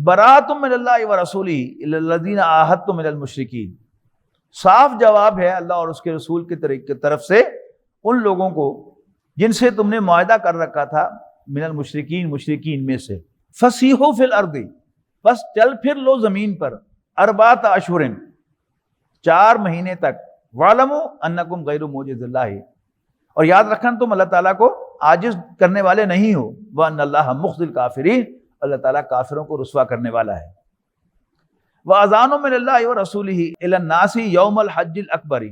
براۃ من اللہ و رسولہ الی الذین عاہدتم من المشرکین، صاف جواب ہے اللہ اور اس کے رسول کی طرف سے ان لوگوں کو جن سے تم نے معاہدہ کر رکھا تھا، من المشرکین، مشرکین میں سے۔ فسیحوا فی الارض، بس چل پھر لو زمین پر، اربعۃ اشہر، 4 مہینے تک، وَاعْلَمُوا أَنَّكُمْ غَيْرُ مُعْجِزِ اللَّهِ، اور یاد رکھنا تم اللہ تعالیٰ کو عاجز کرنے والے نہیں ہو، وَأَنَّ اللَّهَ مُخْزِي الْكَافِرِينَ، اللہ تعالیٰ کافروں کو رسوا کرنے والا ہے۔ وَأَذَانٌ مِّنَ اللَّهِ وَرَسُولِهِ إِلَى النَّاسِ يَوْمَ الْحَجِّ الْأَكْبَرِ،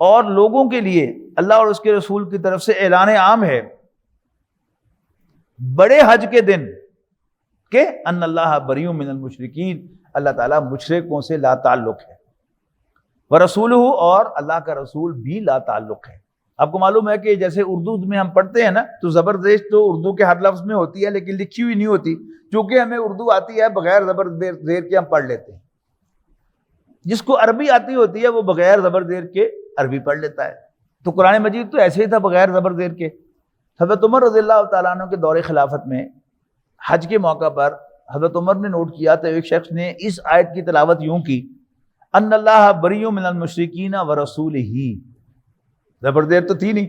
اور لوگوں کے لیے اللہ اور اس کے رسول کی طرف سے اعلان عام ہے بڑے حج کے دن کہ ان اللہ بریء من المشرکین، اللہ تعالیٰ مشرکوں سے لا تعلق ہے، ورسولہ، اور اللہ کا رسول بھی لا تعلق ہے۔ آپ کو معلوم ہے کہ جیسے اردو میں ہم پڑھتے ہیں نا تو زبر زیر تو اردو کے ہر لفظ میں ہوتی ہے لیکن لکھی ہوئی نہیں ہوتی، چونکہ ہمیں اردو آتی ہے بغیر زبر زیر کے ہم پڑھ لیتے ہیں۔ جس کو عربی آتی ہوتی ہے وہ بغیر زبر زیر کے عربی پڑھ لیتا ہے۔ تو قرآن مجید تو ایسے ہی تھا بغیر زبر زیر کے۔ حضرت عمر رضی اللہ تعالیٰ عنہ کے دور خلافت میں حج کے موقع پر حضرت عمر نے نوٹ کیا تو ایک شخص نے اس آیت کی تلاوت یوں کی، ان اللہ بریء من المشرکین ورسولہ، زبر زیر تو تھی نہیں،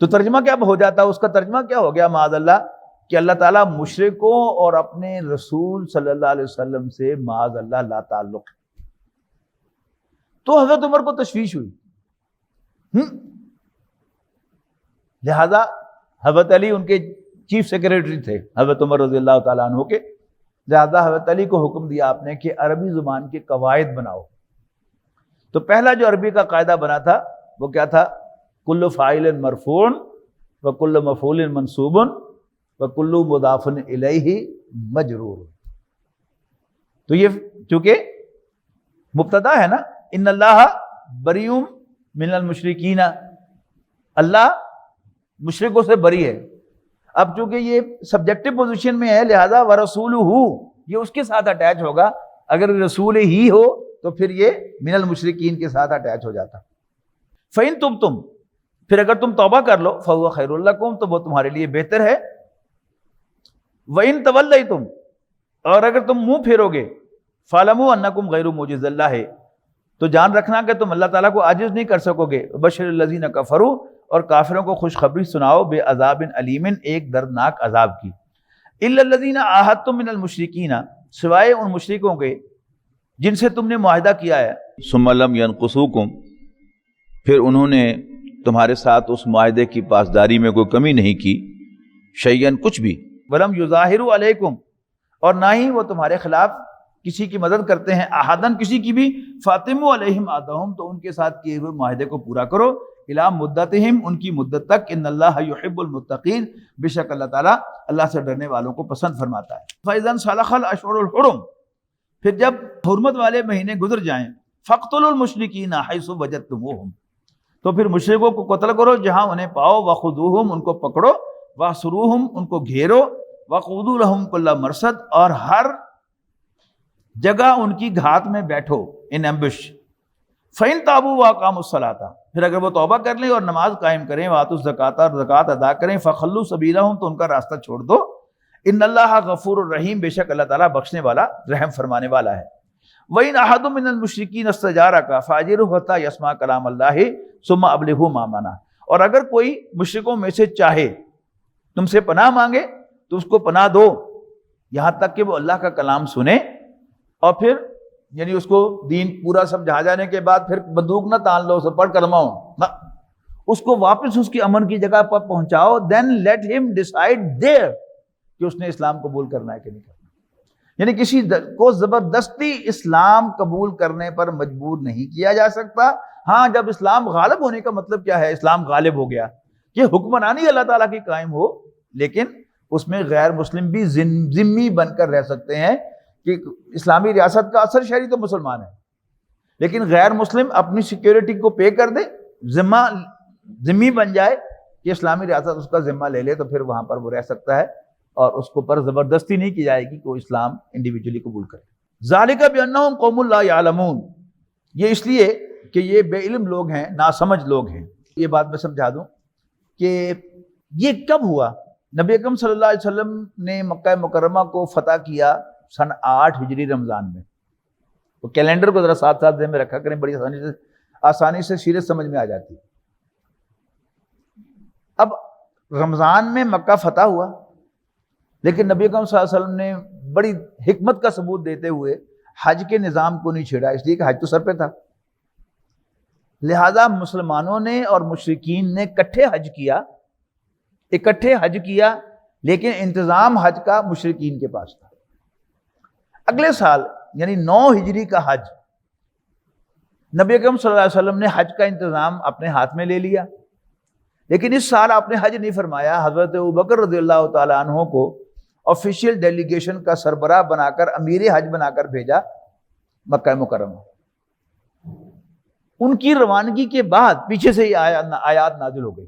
تو ترجمہ کیا ہو جاتا، اس کا ترجمہ کیا ہو گیا معاذ اللہ کہ اللہ تعالیٰ مشرکوں اور اپنے رسول صلی اللہ علیہ وسلم سے معاذ اللہ لا تعلق ہے۔ تو حضرت عمر کو تشویش ہوئی، لہذا حضرت علی ان کے چیف سیکریٹری تھے حضرت عمر رضی اللہ تعالیٰ عنہ کے، لہذا حضرت علی کو حکم دیا آپ نے کہ عربی زبان کے قواعد بناؤ۔ تو پہلا جو عربی کا قاعدہ بنا تھا وہ کیا تھا، کل فاعل مرفوع وکل مفعول منصوب وکل مضاف الیہ مجرور۔ تو یہ چونکہ مبتدا ہے نا، ان اللہ بریء من المشرکین، اللہ مشرکوں سے بری ہے۔ اب چونکہ یہ سبجیکٹو پوزیشن میں ہے لہذا ورسولہ، یہ اس کے ساتھ اٹیچ ہوگا، اگر رسول ہی ہو تو پھر یہ من المشرکین کے ساتھ اٹیچ ہو جاتا۔ فَإِن تُبْتُمْ، پھر اگر تم توبہ کر لو، فَهُوَ خَيْرٌ لَكُمْ، تو وہ تمہارے لیے بہتر ہے۔ وَإِن تَوَلَّيْتُمْ، اور اگر تم منہ پھیرو گے، فَاعْلَمُوا أَنَّكُمْ غَيْرُ مُعْجِزِ اللَّهِ، تو جان رکھنا کہ تم اللہ تعالیٰ کو عاجز نہیں کر سکو گے۔ وَبَشِّرِ الَّذِينَ كَفَرُوا، اور کافروں کو خوشخبری سناؤ بے عذاب علیم، ایک دردناک عذاب کی۔ الا الذین عاہدتم من المشرکین، سوائے ان مشرکوں کے جن سے تم نے معاہدہ کیا ہے۔ ثم لم ينقصوکم، پھر انہوں نے تمہارے ساتھ اس معاہدے کی پاسداری میں کوئی کمی نہیں کی، شیئن کچھ بھی۔ ولم یظاہروا علیکم، اور نہ ہی وہ تمہارے خلاف کسی کی مدد کرتے ہیں، احدن کسی کی بھی، فاتموا علیہم عہدہم، تو ان کے ساتھ کیے ہوئے معاہدے کو پورا کرو، الی مدتہم، ان کی مدت تک، ان اللہ یحب المتقین، بے شک اللہ تعالیٰ اللہ سے ڈرنے والوں کو پسند فرماتا ہے۔ فاذا انسلخ الاشہر الحرم، پھر جب حرمت والے مہینے گزر جائیں، فاقتلوا المشرکین حیث وجدتموہم، تو پھر مشرکوں کو قتل کرو جہاں انہیں پاؤ، وخذوہم، ان کو پکڑو، واحصروہم، ان کو گھیرو، وقعدوا لہم کل مرصد، اور ہر جگہ ان کی گھات میں بیٹھو، ان ایمبش۔ فَإِن تَابُوا وَأَقَامُوا الصَّلَاةَ، پھر اگر وہ توبہ کر لیں اور نماز قائم کریں، وَآتُوا الزَّکَاةَ، اور زکوٰۃ ادا کریں، فَخَلُّوا سَبِیلَهُمْ، تو ان کا راستہ چھوڑ دو، ان اللہ غفور الرحیم، بے شک اللہ تعالیٰ بخشنے والا رحم فرمانے والا ہے۔ وَإِنْ أَحَدٌ مِّنَ الْمُشْرِكِينَ اسْتَجَارَكَ فَأَجِرْهُ حَتَّىٰ يَسْمَعَ كَلَامَ اللَّهِ ثُمَّ أَبْلِغْهُ مَأْمَنَهُ، اور اگر کوئی مشرکوں میں سے چاہے تم سے پناہ مانگے تو اس کو پناہ دو یہاں تک کہ وہ اللہ کا کلام سنے، اور پھر یعنی اس کو دین پورا سمجھا جانے کے بعد پھر بندوق نہ تان لو، اسے پڑھ کلمہ ہو، اس کو واپس اس کی امن کی جگہ پر پہنچاؤ، then let him decide there کہ اس نے اسلام قبول کرنا ہے کہ نہیں کرنا۔ یعنی کسی کو زبردستی اسلام قبول کرنے پر مجبور نہیں کیا جا سکتا۔ ہاں جب اسلام غالب ہونے کا مطلب کیا ہے، اسلام غالب ہو گیا کہ حکمرانی اللہ تعالیٰ کی قائم ہو، لیکن اس میں غیر مسلم بھی ذمہ بن کر رہ سکتے ہیں کہ اسلامی ریاست کا اصل شہری تو مسلمان ہے، لیکن غیر مسلم اپنی سیکیورٹی کو پے کر دے، ذمہ بن جائے کہ اسلامی ریاست اس کا ذمہ لے لے، تو پھر وہاں پر وہ رہ سکتا ہے، اور اس کو پر زبردستی نہیں کی جائے گی کہ وہ اسلام انڈیویجولی قبول کرے۔ ذالک بانہم قوم لا یعلمون، یہ اس لیے کہ یہ بے علم لوگ ہیں، ناسمجھ لوگ ہیں۔ یہ بات میں سمجھا دوں کہ یہ کب ہوا نبی اکرم صلی اللہ علیہ وسلم نے مکہ مکرمہ کو فتح کیا سن 8 ہجری رمضان میں. تو کیلنڈر کو ذرا ساتھ ساتھ ذہن میں رکھا کریں، بڑی آسانی سے سیرت سمجھ میں آ جاتی. اب رمضان میں مکہ فتح ہوا، لیکن نبی اکرم صلی اللہ علیہ وسلم نے بڑی حکمت کا ثبوت دیتے ہوئے حج کے نظام کو نہیں چھیڑا، اس لیے کہ حج تو سر پہ تھا. لہذا مسلمانوں نے اور مشرکین نے اکٹھے حج کیا، لیکن انتظام حج کا مشرکین کے پاس تھا. اگلے سال یعنی 9 ہجری کا حج، نبی اکرم صلی اللہ علیہ وسلم نے حج کا انتظام اپنے ہاتھ میں لے لیا، لیکن اس سال آپ نے حج نہیں فرمایا. حضرت ابوبکر رضی اللہ تعالی عنہ کو آفیشیل ڈیلیگیشن کا سربراہ بنا کر، امیر حج بنا کر بھیجا مکہ مکرمہ. ان کی روانگی کے بعد پیچھے سے یہ آیات نازل ہو گئی.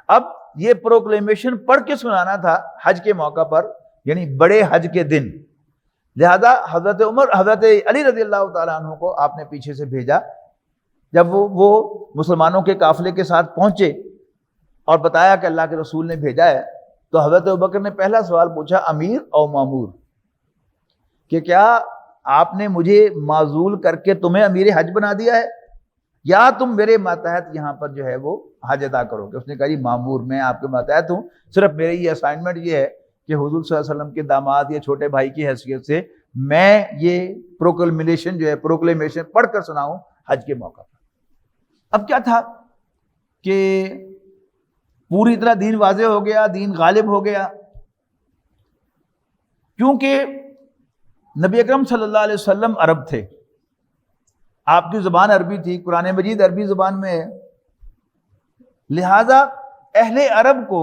اب یہ پروکلیمیشن پڑھ کے سنانا تھا حج کے موقع پر، یعنی بڑے حج کے دن. لہذا حضرت علی رضی اللہ تعالیٰ عنہ کو آپ نے پیچھے سے بھیجا. جب وہ مسلمانوں کے قافلے کے ساتھ پہنچے اور بتایا کہ اللہ کے رسول نے بھیجا ہے، تو حضرت ابوبکر نے پہلا سوال پوچھا، امیر او مامور، کہ کیا آپ نے مجھے معزول کر کے تمہیں امیر حج بنا دیا ہے، یا تم میرے ماتحت یہاں پر جو ہے وہ حج ادا کرو گے؟ اس نے کہا جی مامور، میں آپ کے ماتحت ہوں، صرف میرے یہ اسائنمنٹ یہ ہے کہ حضور صلی اللہ علیہ وسلم کے داماد یا چھوٹے بھائی کی حیثیت سے میں یہ پروکلیمیشن پڑھ کر سناؤں حج کے موقع پر. اب کیا تھا کہ پوری طرح دین واضح ہو گیا، دین غالب ہو گیا، کیونکہ نبی اکرم صلی اللہ علیہ وسلم عرب تھے، آپ کی زبان عربی تھی، قرآن مجید عربی زبان میں ہے. لہذا اہل عرب کو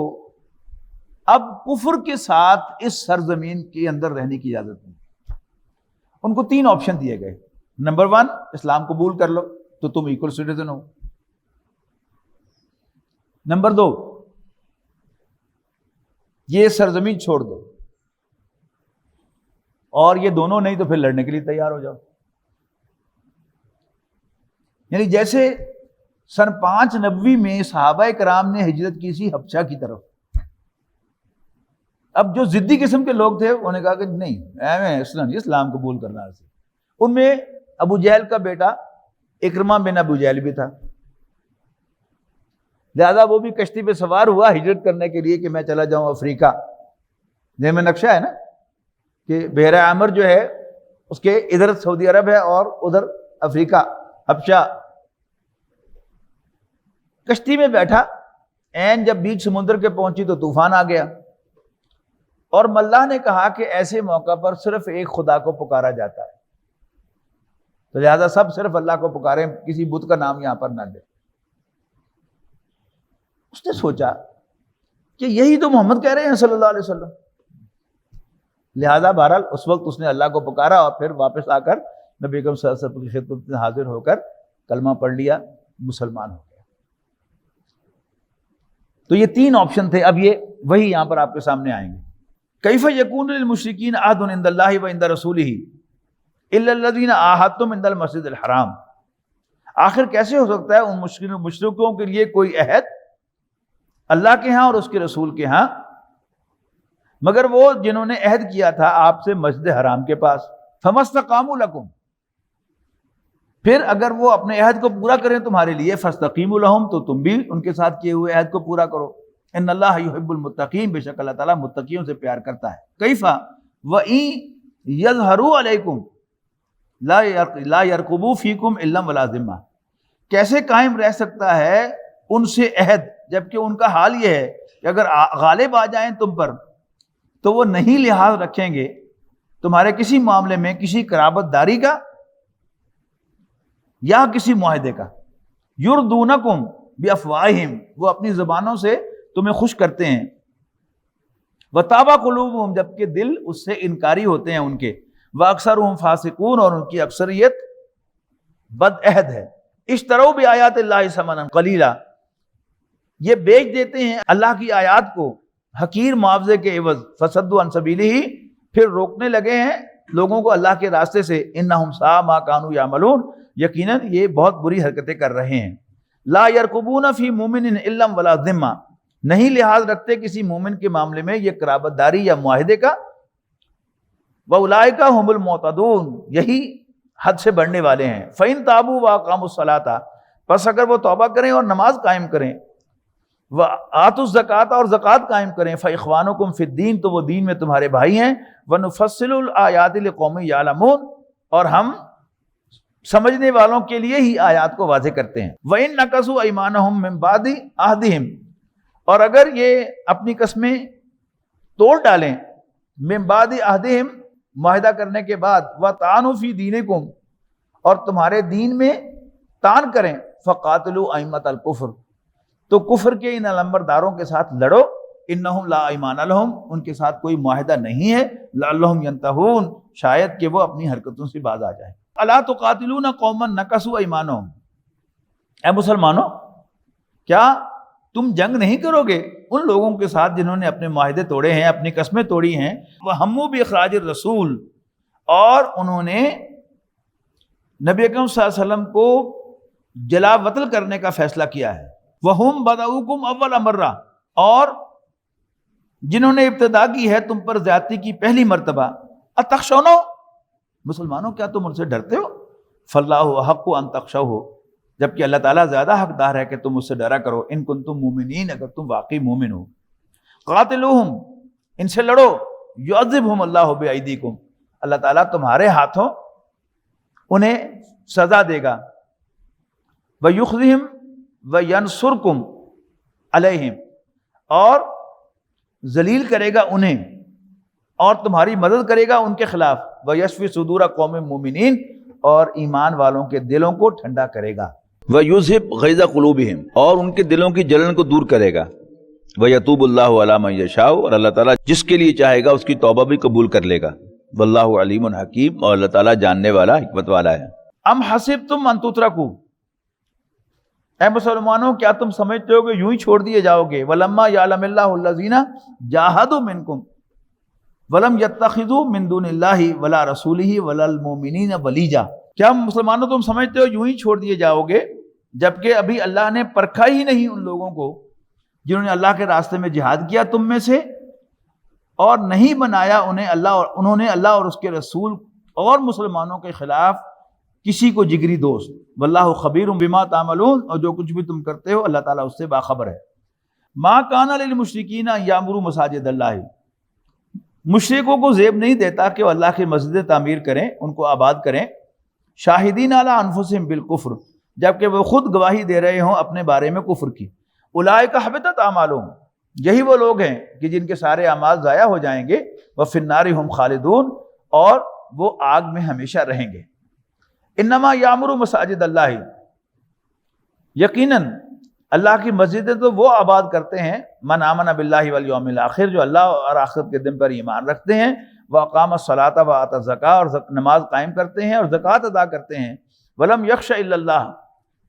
اب کفر کے ساتھ اس سرزمین کے اندر رہنے کی اجازت نہیں. ان کو 3 آپشن دیے گئے. نمبر 1، اسلام قبول کر لو تو تم ایکول سٹیزن ہو. نمبر 2، یہ سرزمین چھوڑ دو، اور یہ دونوں نہیں تو پھر لڑنے کے لیے تیار ہو جاؤ. یعنی جیسے سن 5 نبوی میں صحابہ کرام نے ہجرت کی سی حبشہ کی طرف. اب جو ضدی قسم کے لوگ تھے انہوں نے کہا کہ نہیں، اسلام قبول کرنا ہے. ان میں ابو جہل کا بیٹا اکرمہ بن ابو جہل بھی تھا. لہذا وہ بھی کشتی پہ سوار ہوا ہجرت کرنے کے لیے کہ میں چلا جاؤں افریقہ. ذہن میں نقشہ ہے نا کہ بحیرہ احمر جو ہے اس کے ادھر سعودی عرب ہے اور ادھر افریقہ حبشہ. کشتی میں بیٹھا، عین جب بیچ سمندر کے پہنچی تو طوفان آ گیا، اور ملا نے کہا کہ ایسے موقع پر صرف ایک خدا کو پکارا جاتا ہے، تو لہذا سب صرف اللہ کو پکاریں، کسی بت کا نام یہاں پر نہ لیں. اس نے سوچا کہ یہی تو محمد کہہ رہے ہیں صلی اللہ علیہ وسلم. لہذا بہرحال اس وقت اس نے اللہ کو پکارا اور پھر واپس آ کر نبی اکرم صلی اللہ علیہ وسلم کی خدمت میں حاضر ہو کر کلمہ پڑھ لیا، مسلمان ہو گیا. تو یہ 3 آپشن تھے. اب یہ وہی یہاں پر آپ کے سامنے آئیں گے. کیف یکون للمشرکین عہد عند اللہ و عند رسولہ الا الذین عاہدتم عند المسجد الحرام. آخر کیسے ہو سکتا ہے ان مشرکوں کے لیے کوئی عہد اللہ کے ہاں اور اس کے رسول کے ہاں، مگر وہ جنہوں نے عہد کیا تھا آپ سے مسجد حرام کے پاس. فمستقاموا لکم، پھر اگر وہ اپنے عہد کو پورا کریں تمہارے لیے، فاستقیموا لہم، تو تم بھی ان کے ساتھ کیے ہوئے عہد کو پورا کرو. ان اللہ یحب المتقین، بے شک اللہ تعالیٰ متقیوں سے پیار کرتا ہے. کیف وَإِن یظہروا علیکم لا یرقبوا فیکم الا ولا ذمہ، کیسے قائم رہ سکتا ہے ان سے عہد، جبکہ ان کا حال یہ ہے کہ اگر غالب آ جائیں تم پر تو وہ نہیں لحاظ رکھیں گے تمہارے کسی معاملے میں، کسی قرابت داری کا یا کسی معاہدے کا. یردونکم بافواہہم، وہ اپنی زبانوں سے تمہیں خوش کرتے ہیں. وتابى قلوبہم، جبکہ دل اس سے انکاری ہوتے ہیں ان کے. واکثرہم فاسقون، اور ان کی اکثریت بد عہد ہے. اشتروا بآیات اللہ ثمنا قلیلا، یہ بیچ دیتے ہیں اللہ کی آیات کو حقیر معاوضے کے عوض. فصدوا عن سبیلہ، پھر روکنے لگے ہیں لوگوں کو اللہ کے راستے سے. انہم ساء ما کانوا یعملون، یقیناً یہ بہت بری حرکتیں کر رہے ہیں. لا یرقبون فی مومن الا ولا ذمہ، نہیں لحاظ رکھتے کسی مومن کے معاملے میں یہ قرابت داری یا معاہدے کا. وَأُولَٰئِكَ هُمُ الْمُعْتَدُونَ یہی حد سے بڑھنے والے ہیں. فَإِن تَابُوا وَأَقَامُوا الصَّلَاةَ پس اگر وہ توبہ کریں اور نماز قائم کریں، وَآتُوا الزَّكَاةَ اور زکوٰۃ قائم کریں، فَإِخْوَانُكُمْ فِي الدِّينِ تو وہ دین میں تمہارے بھائی ہیں. وَنُفَصِّلُ الْآيَاتِ لِقَوْمٍ يَعْلَمُونَ اور ہم سمجھنے والوں کے لیے ہی آیات کو واضح کرتے ہیں. وَإِن نَكَثُوا أَيْمَانَهُم مِّن بَعْدِ عَهْدِهِمْ اور اگر یہ اپنی قسمیں توڑ ڈالیں، مِّن بَعْدِ عَهْدِهِمْ معاہدہ کرنے کے بعد، وَطَعَنُوا فِي دِينِكُمْ اور تمہارے دین میں طعن کریں، فَقَاتِلُوا أَئِمَّةَ الْكُفْرِ تو کفر کے ان علمبرداروں کے ساتھ لڑو. انہم لا ایمان لہم ان کے ساتھ کوئی معاہدہ نہیں ہے. لعلہم ینتہون شاید کہ وہ اپنی حرکتوں سے باز آ جائیں. الا تقاتلون قوما نکثوا ایمانہم اے مسلمانوں کیا تم جنگ نہیں کرو گے ان لوگوں کے ساتھ جنہوں نے اپنے معاہدے توڑے ہیں، اپنی قسمیں توڑی ہیں. وہموا باخراج الرسول اور انہوں نے نبی اکرم صلی اللہ علیہ وسلم کو جلا وطن کرنے کا فیصلہ کیا ہے. وَهُمْ بَدَؤُوكُمْ أَوَّلَ مَرَّةٍ اور جنہوں نے ابتدا کی ہے تم پر زیادتی کی پہلی مرتبہ. أَتَخْشَوْنَ مسلمانوں کیا تم ان سے ڈرتے ہو؟ فَاللَّهُ أَحَقُّ أَن تَخْشَوْهُ جبکہ اللہ تعالیٰ زیادہ حقدار ہے کہ تم اس سے ڈرا کرو. إِن كُنتُم مُؤْمِنِينَ اگر تم واقعی مومن ہو. قَاتِلُوهُمْ ان سے لڑو. يُعَذِّبْهُمُ اللَّهُ بِأَيْدِيكُمْ اللہ تعالیٰ تمہارے ہاتھوں انہیں سزا دے گا. وَيُخْزِهِمْ وَيَنْصُرْكُمْ عَلَيْهِمْ اور ذلیل کرے گا انہیں اور تمہاری مدد کرے گا ان کے خلاف. وَيَشْفِ صُدُورَ قَوْمٍ مُؤْمِنِينَ اور ایمان والوں کے دلوں کو ٹھنڈا کرے گا. وَيُذْهِبْ غَيْظَ قُلُوبِهِمْ اور ان کے دلوں کی جلن کو دور کرے گا. وَيَتُوبُ اللَّهُ عَلَىٰ مَن يَشَاءُ اور اللہ تعالیٰ جس کے لیے چاہے گا اس کی توبہ بھی قبول کر لے گا. وَاللَّهُ عَلِيمٌ حَكِيمٌ اور اللہ تعالیٰ جاننے والا حکمت والا ہے. ام حسبتم ان تترکوا اے مسلمانوں کیا تم سمجھتے ہو کہ یوں ہی چھوڑ دیے جاؤ گے؟ وَلَمَّا يَعْلَمِ اللَّهُ الَّذِينَ جَاهَدُوا مِنكُمْ وَلَمْ يَتَّخِذُوا مِن دُونِ اللَّهِ وَلَا رَسُولِهِ وَلَا الْمُؤْمِنِينَ وَلِيجًا کیا مسلمانوں تم سمجھتے ہو یوں ہی چھوڑ دیے جاؤ گے جبکہ ابھی اللہ نے پرکھا ہی نہیں ان لوگوں کو جنہوں نے اللہ کے راستے میں جہاد کیا تم میں سے، اور نہیں بنایا انہوں نے اللہ اور اس کے رسول اور مسلمانوں کے خلاف کسی کو جگری دوست. واللہ خبیر بما تعملون اور جو کچھ بھی تم کرتے ہو اللہ تعالیٰ اس سے باخبر ہے. ما کان للمشرکین ان یعمروا مساجد اللہ مشرکوں کو زیب نہیں دیتا کہ وہ اللہ کی مسجدیں تعمیر کریں، ان کو آباد کریں. شاہدین علی انفسہم بالکفر جبکہ وہ خود گواہی دے رہے ہوں اپنے بارے میں کفر کی. اولئک حبطت اعمالہم یہی وہ لوگ ہیں کہ جن کے سارے اعمال ضائع ہو جائیں گے. وفی النار ہم خالدون اور وہ آگ میں ہمیشہ رہیں گے. انما یامر مساجد اللہ یقیناً اللہ کی مسجدیں تو وہ آباد کرتے ہیں من آمن باللہ والیوم الآخر جو اللہ اور آخرت کے دن پر ایمان رکھتے ہیں. واقام الصلاۃ وآتی الزکاۃ اور نماز قائم کرتے ہیں اور زکوٰۃ ادا کرتے ہیں. ولم یخش الا اللہ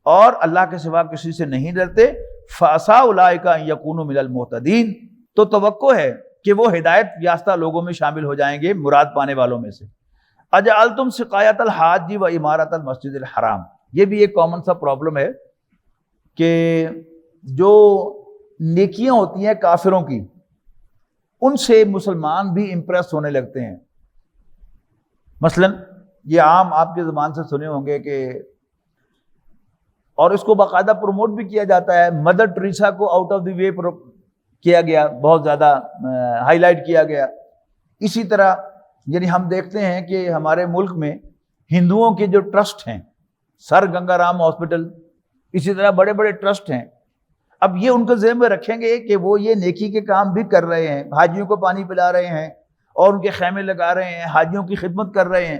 اور اللہ کے سوا کسی سے نہیں ڈرتے. فعسیٰ اولئک ان یکونوا من المہتدین تو توقع ہے کہ وہ ہدایت یافتہ لوگوں میں شامل ہو جائیں گے، مراد پانے والوں میں سے. اجعلتم سقایۃ الحاج و عمارت المسجد الحرام یہ بھی ایک کامن سا پرابلم ہے کہ جو نیکیاں ہوتی ہیں کافروں کی ان سے مسلمان بھی امپریس ہونے لگتے ہیں. مثلا یہ عام آپ کے زبان سے سنے ہوں گے کہ اور اس کو باقاعدہ پروموٹ بھی کیا جاتا ہے. مدر ٹریسا کو آؤٹ آف دی وے کیا گیا، بہت زیادہ ہائی لائٹ کیا گیا. اسی طرح یعنی ہم دیکھتے ہیں کہ ہمارے ملک میں ہندوؤں کے جو ٹرسٹ ہیں، سر گنگا رام ہاسپٹل، اسی طرح بڑے بڑے ٹرسٹ ہیں. اب یہ ان کو ذہن میں رکھیں گے کہ وہ یہ نیکی کے کام بھی کر رہے ہیں، حاجیوں کو پانی پلا رہے ہیں اور ان کے خیمے لگا رہے ہیں، حاجیوں کی خدمت کر رہے ہیں.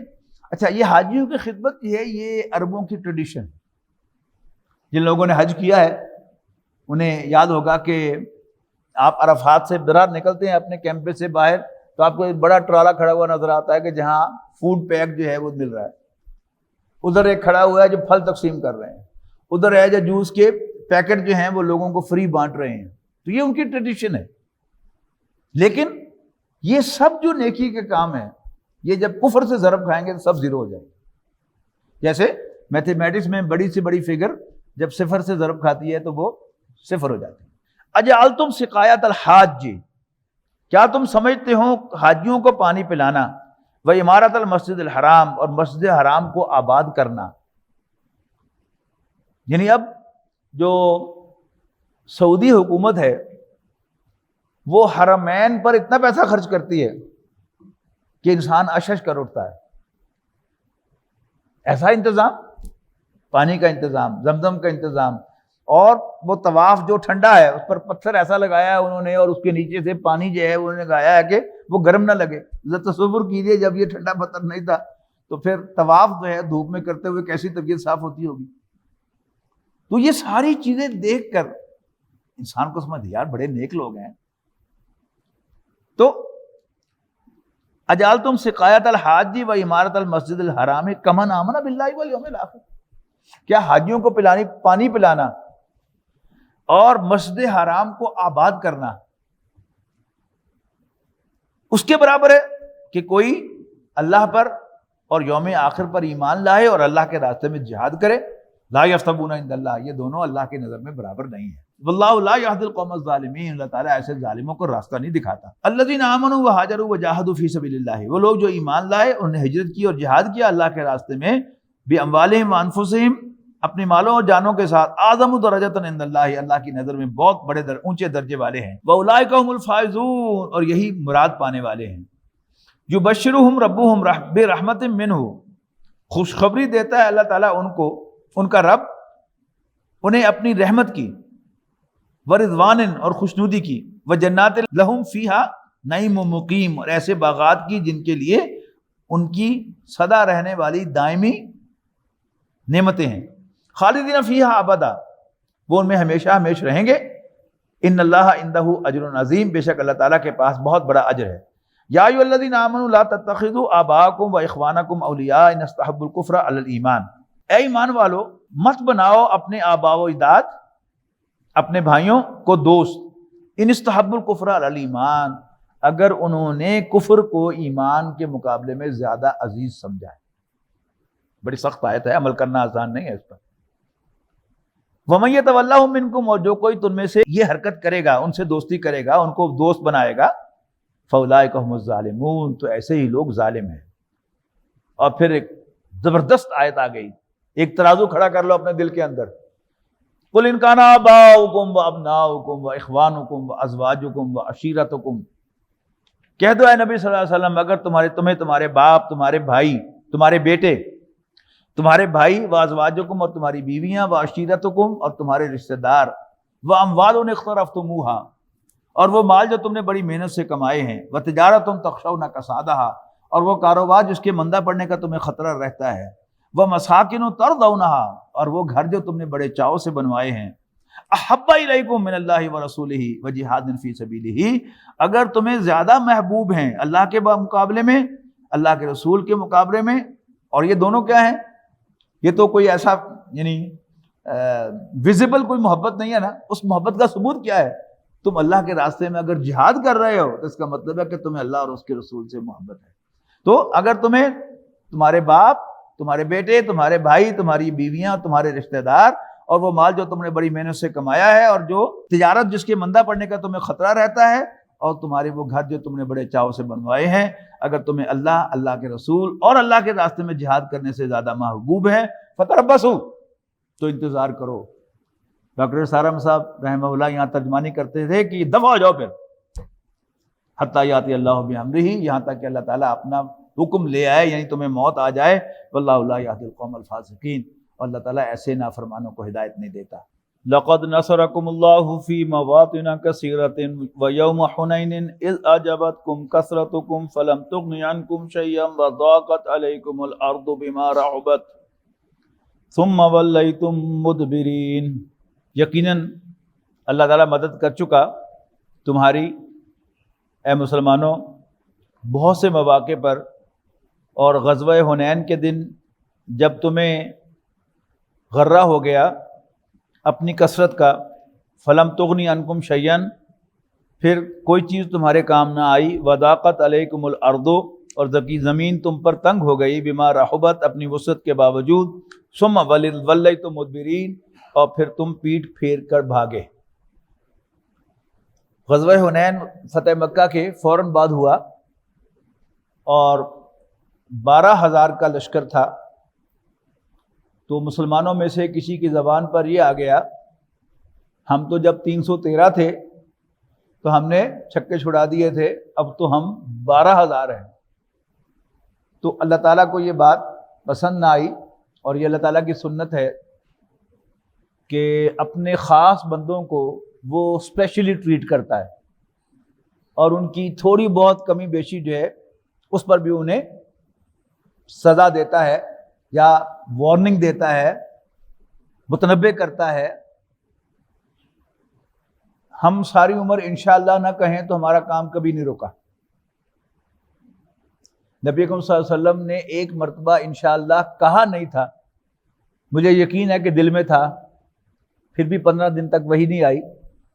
اچھا یہ حاجیوں کی خدمت ہے یہ عربوں کی ٹریڈیشن. جن لوگوں نے حج کیا ہے انہیں یاد ہوگا کہ آپ عرفات سے برار نکلتے ہیں اپنے کیمپس سے باہر تو آپ کو ایک بڑا ٹرالا کھڑا ہوا نظر آتا ہے کہ جہاں فوڈ پیک جو ہے وہ مل رہا ہے. ادھر ایک کھڑا ہوا ہے جو پھل تقسیم کر رہے ہیں، ادھر ہے جو جوس کے پیکٹ جو ہیں وہ لوگوں کو فری بانٹ رہے ہیں. تو یہ ان کی ٹریڈیشن ہے. لیکن یہ سب جو نیکی کے کام ہیں یہ جب کفر سے ضرب کھائیں گے تو سب زیرو ہو جائے گا. جیسے میتھمیٹکس میں بڑی سے بڑی فگر جب صفر سے ضرب کھاتی ہے تو وہ صفر ہو جاتی ہے. اجعلتم سقایت الحاج، کیا تم سمجھتے ہو حاجیوں کو پانی پلانا، و عمارت المسجد الحرام، اور مسجد حرام کو آباد کرنا. یعنی اب جو سعودی حکومت ہے وہ حرمین پر اتنا پیسہ خرچ کرتی ہے کہ انسان اشش کر اٹھتا ہے. ایسا انتظام، پانی کا انتظام، زمزم کا انتظام، اور وہ طواف جو ٹھنڈا ہے اس پر پتھر ایسا لگایا ہے انہوں نے، اور اس کے نیچے سے پانی جو ہے انہوں نے لگایا ہے کہ وہ گرم نہ لگے. تصور کیجیے جب یہ ٹھنڈا پتھر نہیں تھا تو پھر طواف جو ہے دھوپ میں کرتے ہوئے کیسی طبیعت صاف ہوتی ہوگی. تو یہ ساری چیزیں دیکھ کر انسان کو سمجھ یار بڑے نیک لوگ ہیں. تو اجعلتم سقایت الحاج و عمارت المسجد الحرام کمن آمن باللہ والیوم الآخر، کیا حاجیوں کو پانی پلانا اور مسجد حرام کو آباد کرنا اس کے برابر ہے کہ کوئی اللہ پر اور یوم آخر پر ایمان لائے اور اللہ کے راستے میں جہاد کرے؟ لا یفتبون عند اللہ، یہ دونوں اللہ کی نظر میں برابر نہیں ہے. واللہ لا یہدی القوم الظالمین، اللہ تعالیٰ ایسے ظالموں کو راستہ نہیں دکھاتا. الذین آمنوا وہاجروا وجاہدوا فی سبیل اللہ، وہ لوگ جو ایمان لائے، انہوں نے ہجرت کی اور جہاد کیا اللہ کے راستے میں، باموالہم وانفسہم، اپنی مالوں اور جانوں کے ساتھ، اعظم درجۃ عند اللہ، اللہ کی نظر میں بہت بڑے اونچے درجے والے ہیں. واولئک هم الفائزون، اور یہی مراد پانے والے ہیں. یبشرہم ربہم برحمت منہ، خوشخبری دیتا ہے اللہ تعالیٰ ان کو، ان کا رب انہیں اپنی رحمت کی، ورضوان، اور خوشنودی کی، وجنات لہم فیہا نعیم مقیم، اور ایسے باغات کی جن کے لیے ان کی سدا رہنے والی دائمی نعمتیں ہیں. خالدین فیہا ابدا، وہ ان میں ہمیشہ ہمیشہ رہیں گے. ان اللہ عندہ اجر عظیم، بے شک اللہ تعالیٰ کے پاس بہت بڑا اجر ہے. یا ایھا الذین آمنوا لا تتخذوا آباءکم واخوانکم اولیاء ان استحبوا الکفر علی الایمان، اے ایمان والو مت بناؤ اپنے آباء و اجداد، اپنے بھائیوں کو دوست، ان استحبوا الکفر علی الایمان، اگر انہوں نے کفر کو ایمان کے مقابلے میں زیادہ عزیز سمجھا ہے. بڑی سخت آیت ہے، عمل کرنا آسان نہیں ہے اس پر. وَمَن يَتَوَلَّهُم مِّنكُمْ، اور جو کوئی تم میں سے یہ حرکت کرے گا، ان سے دوستی کرے گا، ان کو دوست بنائے گا، فَأُولَٰئِكَ هُمُ الظَّالِمُونَ، تو ایسے ہی لوگ ظالم ہیں. اور پھر ایک زبردست آیت آ گئی، ایک ترازو کھڑا کر لو اپنے دل کے اندر. قُلْ إِن كَانَ آبَاؤُكُمْ وَأَبْنَاؤُكُمْ وَإِخْوَانُكُمْ وَأَزْوَاجُكُمْ وَعَشِيرَتُكُمْ، کہہ دو اے نبی صلی اللہ علیہ وسلم، اگر تمہیں تمہارے باپ، تمہارے بھائی، تمہارے بیٹے، تمہارے بھائی، وازواجکم، اور تمہاری بیویاں، وعشیرتکم، اور تمہارے رشتہ دار، واموال اقترفتموها، اور وہ مال جو تم نے بڑی محنت سے کمائے ہیں، وتجارتم تخشون کسادہا، اور وہ کاروبار جس کے مندہ پڑنے کا تمہیں خطرہ رہتا ہے، ومساکن ترضونہا، اور وہ گھر جو تم نے بڑے چاؤ سے بنوائے ہیں، احب الیکم من اللہ ورسولہ وجہاد فی سبیلہ، اگر تمہیں زیادہ محبوب ہیں اللہ کے مقابلے میں، اللہ کے رسول کے مقابلے میں. اور یہ دونوں کیا ہیں؟ یہ تو کوئی ایسا یعنی ویزیبل کوئی محبت نہیں ہے نا. اس محبت کا ثبوت کیا ہے؟ تم اللہ کے راستے میں اگر جہاد کر رہے ہو تو اس کا مطلب ہے کہ تمہیں اللہ اور اس کے رسول سے محبت ہے. تو اگر تمہیں تمہارے باپ، تمہارے بیٹے، تمہارے بھائی، تمہاری بیویاں، تمہارے رشتہ دار، اور وہ مال جو تم نے بڑی محنت سے کمایا ہے، اور جو تجارت جس کے مندہ پڑنے کا تمہیں خطرہ رہتا ہے، اور تمہارے وہ گھر جو تم نے بڑے چاؤ سے بنوائے ہیں، اگر تمہیں اللہ، اللہ کے رسول اور اللہ کے راستے میں جہاد کرنے سے زیادہ محبوب ہے، فتربصوا، تو انتظار کرو. ڈاکٹر سارم صاحب رحمہ اللہ یہاں ترجمانی کرتے تھے کہ دفع ہو جاؤ پھر، حتی یاتی اللہ بامرہ، یہاں تک کہ اللہ تعالیٰ اپنا حکم لے آئے، یعنی تمہیں موت آ جائے. واللہ لا یہدی القوم الفاسقین، اور اللہ تعالیٰ ایسے نافرمانوں کو ہدایت نہیں دیتا. لقد نصرکم اللہ فی مواطن کثیرۃ ویوم حنین اذ اعجبتکم کثرتکم فلم تغن عنکم شیئا وضاقت علیکم الارض بما رحبت ثم ولیتم مدبرین. یقیناً اللہ تعالیٰ مدد کر چکا تمہاری اے مسلمانوں بہت سے مواقع پر، اور غزوہ حنین کے دن جب تمہیں غرہ ہو گیا اپنی کثرت کا، فلم تغنی عنکم شیئا، پھر کوئی چیز تمہارے کام نہ آئی، وضاقت علیکم الارض، اور جبکہ زمین تم پر تنگ ہو گئی، بما رحبت، اپنی وسعت کے باوجود، ثم ولیتم مدبرین، اور پھر تم پیٹھ پھیر کر بھاگے. غزوہ حنین فتح مکہ کے فوراً بعد ہوا اور 12,000 کا لشکر تھا. تو مسلمانوں میں سے کسی کی زبان پر یہ آ گیا ہم تو جب 313 تھے تو ہم نے چھکے چھڑا دیے تھے، اب تو ہم 12,000 ہیں. تو اللہ تعالیٰ کو یہ بات پسند نہ آئی، اور یہ اللہ تعالیٰ کی سنت ہے کہ اپنے خاص بندوں کو وہ اسپیشلی ٹریٹ کرتا ہے، اور ان کی تھوڑی بہت کمی بیشی جو ہے اس پر بھی انہیں سزا دیتا ہے یا وارننگ دیتا ہے، متنبہ کرتا ہے. ہم ساری عمر انشاءاللہ نہ کہیں تو ہمارا کام کبھی نہیں رکا. نبی اکرم صلی اللہ علیہ وسلم نے ایک مرتبہ انشاءاللہ کہا نہیں تھا، مجھے یقین ہے کہ دل میں تھا، پھر بھی 15 دن تک وہی نہیں آئی،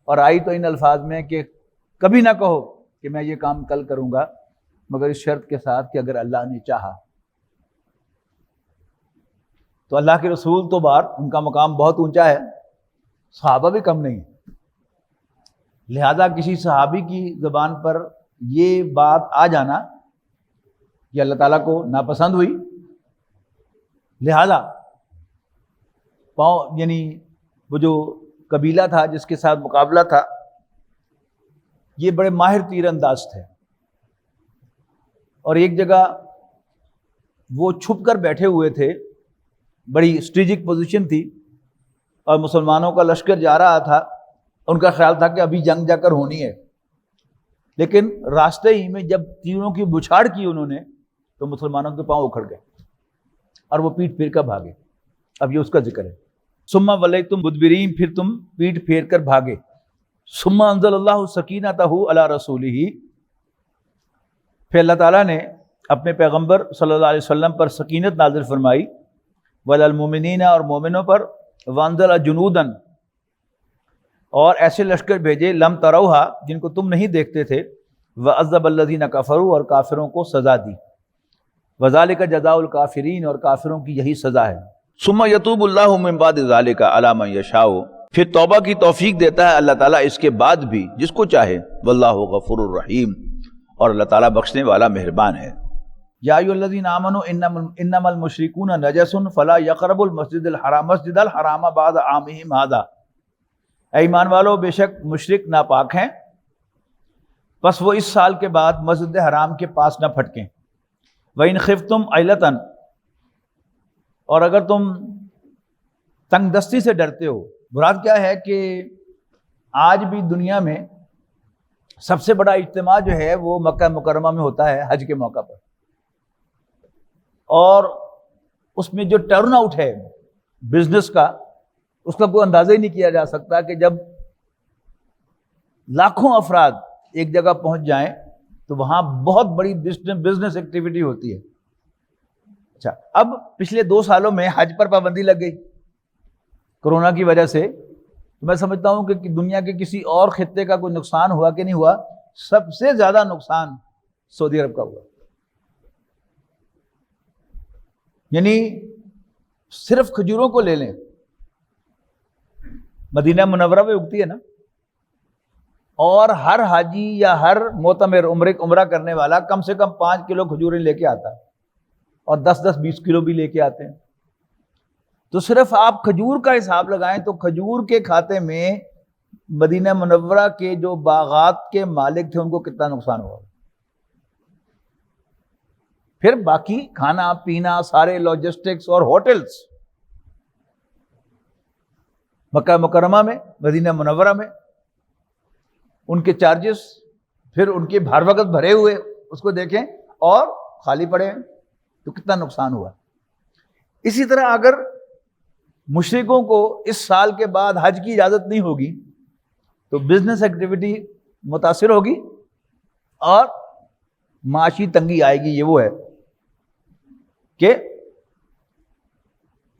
اور آئی تو ان الفاظ میں کہ کبھی نہ کہو کہ میں یہ کام کل کروں گا مگر اس شرط کے ساتھ کہ اگر اللہ نے چاہا. تو اللہ کے رسول تو بار ان کا مقام بہت اونچا ہے، صحابہ بھی کم نہیں، لہذا کسی صحابی کی زبان پر یہ بات آ جانا یہ اللہ تعالیٰ کو ناپسند ہوئی. لہذا یعنی وہ جو قبیلہ تھا جس کے ساتھ مقابلہ تھا یہ بڑے ماہر تیر انداز تھے، اور ایک جگہ وہ چھپ کر بیٹھے ہوئے تھے، بڑی اسٹریٹجک پوزیشن تھی، اور مسلمانوں کا لشکر جا رہا تھا. ان کا خیال تھا کہ ابھی جنگ جا کر ہونی ہے، لیکن راستے ہی میں جب تیروں کی بچھاڑ کی انہوں نے تو مسلمانوں کے پاؤں اکھڑ گئے اور وہ پیٹ پھیر کر بھاگے. اب یہ اس کا ذکر ہے. ثم ولیتم مدبرین، پھر تم پیٹ پھیر کر بھاگے. ثم انزل اللہ سکینتہ علی رسولہ، پھر اللہ تعالیٰ نے اپنے پیغمبر صلی اللہ علیہ وسلم پر سکینت نازل فرمائی، وعلی المؤمنین، اور مومنوں پر، وانزل جنودا، اور ایسے لشکر بھیجے، لم تروہا، جن کو تم نہیں دیکھتے تھے، وعذب الذین کفروا، اور کافروں کو سزا دی، وذالک جزاء الکافرین، اور کافروں کی یہی سزا ہے. ثم یتوب اللہ من بعد ذالک علی من یشاء، پھر توبہ کی توفیق دیتا ہے اللہ تعالیٰ اس کے بعد بھی جس کو چاہے. واللہ غفور الرحیم، اور اللہ تعالیٰ بخشنے والا مہربان ہے. یا ایھا الذین آمنوا انما المشرکون نجس فلا یقربوا المسجد الحرام بعد عامہم ھذا، اے ایمان والو بے شک مشرک ناپاک ہیں، پس وہ اس سال کے بعد مسجد حرام کے پاس نہ پھٹکیں. وَإِنْ خِفْتُمْ عَيْلَةً، اور اگر تم تنگ دستی سے ڈرتے ہو. مراد کیا ہے کہ آج بھی دنیا میں سب سے بڑا اجتماع جو ہے وہ مکہ مکرمہ میں ہوتا ہے حج کے موقع پر، اور اس میں جو ٹرن آؤٹ ہے بزنس کا اس کا کوئی اندازہ ہی نہیں کیا جا سکتا کہ جب لاکھوں افراد ایک جگہ پہنچ جائیں تو وہاں بہت بڑی بزنس ایکٹیویٹی ہوتی ہے. اچھا، اب پچھلے 2 سالوں میں حج پر پابندی لگ گئی کورونا کی وجہ سے. تو میں سمجھتا ہوں کہ دنیا کے کسی اور خطے کا کوئی نقصان ہوا کہ نہیں ہوا، سب سے زیادہ نقصان سعودی عرب کا ہوا. یعنی صرف کھجوروں کو لے لیں، مدینہ منورہ میں اگتی ہے نا، اور ہر حاجی یا ہر معتمر عمرہ کرنے والا کم سے کم 5 کلو کھجوریں لے کے آتا ہے، اور 10-20 کلو بھی لے کے آتے ہیں. تو صرف آپ کھجور کا حساب لگائیں تو کھجور کے کھاتے میں مدینہ منورہ کے جو باغات کے مالک تھے ان کو کتنا نقصان ہوا. پھر باقی کھانا پینا، سارے لاجسٹکس اور ہوٹلز مکہ مکرمہ میں، مدینہ منورہ میں، ان کے چارجز، پھر ان کے ہر وقت بھرے ہوئے اس کو دیکھیں اور خالی پڑے ہیں تو کتنا نقصان ہوا. اسی طرح اگر مشرکوں کو اس سال کے بعد حج کی اجازت نہیں ہوگی تو بزنس ایکٹیویٹی متاثر ہوگی اور معاشی تنگی آئے گی. یہ وہ ہے کہ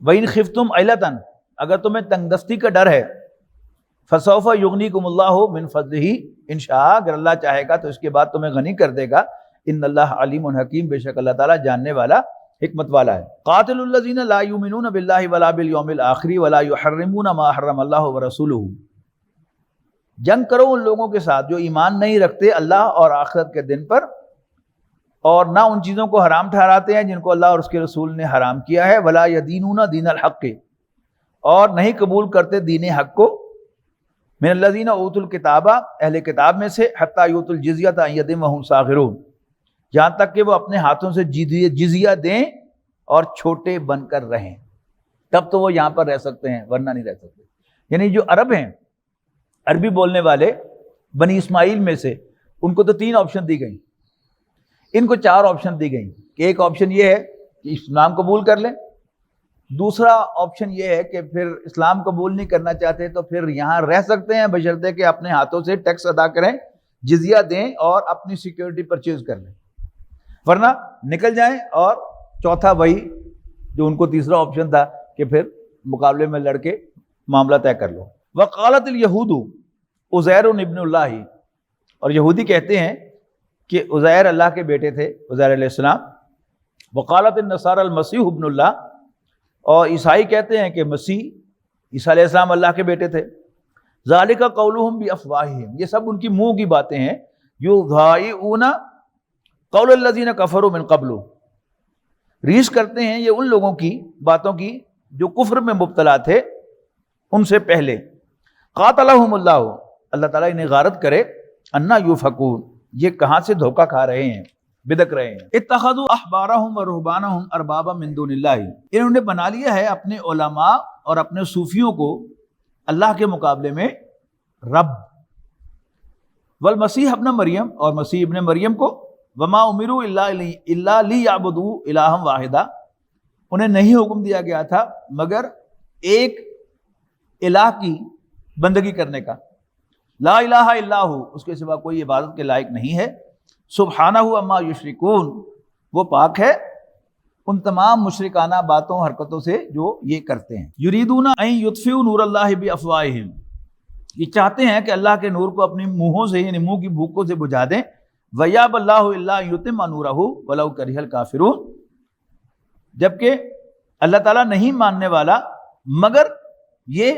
وَإِنْ خِفْتُمْ عَيْلَةً، اگر تمہیں تنگ دستی کا ڈر ہے، فَسَوْفَ يُغْنِيكُمُ اللَّهُ مِنْ فَضْلِهِ إِنْ شَاءَ، اگر اللہ چاہے گا تو اس کے بعد تمہیں غنی کر دے گا. ان اللہ علیم حکیم، بے شک اللہ تعالیٰ جاننے والا حکمت والا ہے. قاتل الذین لا یؤمنون باللہ ولا بالیوم الآخر ولا یحرمون ما حرم اللہ ورسولہ، جنگ کرو ان لوگوں کے ساتھ جو ایمان نہیں رکھتے اللہ اور آخرت کے دن پر، اور نہ ان چیزوں کو حرام ٹھہراتے ہیں جن کو اللہ اور اس کے رسول نے حرام کیا ہے، ولا یدینون دین الحق، اور نہیں قبول کرتے دین حق کو، من الذین اوتوا الکتاب، اہل کتاب میں سے، حتی یؤتوا الجزیۃ عن ید وہم صاغرون، یہاں تک کہ وہ اپنے ہاتھوں سے جزیہ دیں اور چھوٹے بن کر رہیں، تب تو وہ یہاں پر رہ سکتے ہیں ورنہ نہیں رہ سکتے۔ یعنی جو عرب ہیں، عربی بولنے والے بنی اسماعیل میں سے، ان کو تو 3 آپشن دی گئی، ان کو 4 آپشن دی گئی کہ ایک آپشن یہ ہے کہ اسلام قبول کر لیں، دوسرا آپشن یہ ہے کہ پھر اسلام قبول نہیں کرنا چاہتے تو پھر یہاں رہ سکتے ہیں بشرطے کہ اپنے ہاتھوں سے ٹیکس ادا کریں، جزیہ دیں اور اپنی سیکیورٹی پرچیز کر لیں، ورنہ نکل جائیں۔ اور چوتھا وہی جو ان کو تیسرا آپشن تھا کہ پھر مقابلے میں لڑ کے معاملہ طے کر لو۔ وقالت الیہود عزیر ابن اللہ، اور یہودی کہتے ہیں کہ عزیر اللہ کے بیٹے تھے، عزیر علیہ السلام۔ وقالت النصارى المسیح ابن اللہ، اور عیسائی کہتے ہیں کہ مسیح عیسیٰ علیہ السلام اللہ کے بیٹے تھے۔ ذالک قولہم بافواہہم، یہ سب ان کی منہ کی باتیں ہیں۔ یضاہئون قول الذین کفروا من قبل، ریش کرتے ہیں یہ ان لوگوں کی باتوں کی جو کفر میں مبتلا تھے ان سے پہلے۔ قاتلہم اللہ، اللہ تعالیٰ انہیں غارت کرے، انا یوفکون، یہ کہاں سے دھوکہ کھا رہے ہیں، بدک رہے ہیں۔ اتخذوا احبارہم ورہبانہم اربابا من دون اللہ، انہوں نے بنا لیا ہے اپنے علماء اور اپنے صوفیوں کو اللہ کے مقابلے میں رب۔ والمسیح ابن مریم، اور مسیح ابن مریم کو، وما امروا الا لیعبدوا الہا واحدا، انہیں نہیں حکم دیا گیا تھا مگر ایک الہ کی بندگی کرنے کا، لا الہ الا ہو، اس کے سوا کوئی عبادت کے لائق نہیں ہے۔ سبحانہ اما یشرکون، وہ پاک ہے ان تمام مشرکانہ باتوں حرکتوں سے جو یہ کرتے ہیں۔ یریدون ان یطفئوا نور اللہ بافواہہم، یہ چاہتے ہیں کہ اللہ کے نور کو اپنی منہوں سے، یعنی منہ کی بھوکوں سے بجھا دیں۔ وَيَأْبَى اللَّهُ إِلَّا أَن يُتِمَّ نُورَهُ وَلَوْ كَرِهَ الْكَافِرُونَ، جبکہ اللہ تعالیٰ نہیں ماننے والا مگر یہ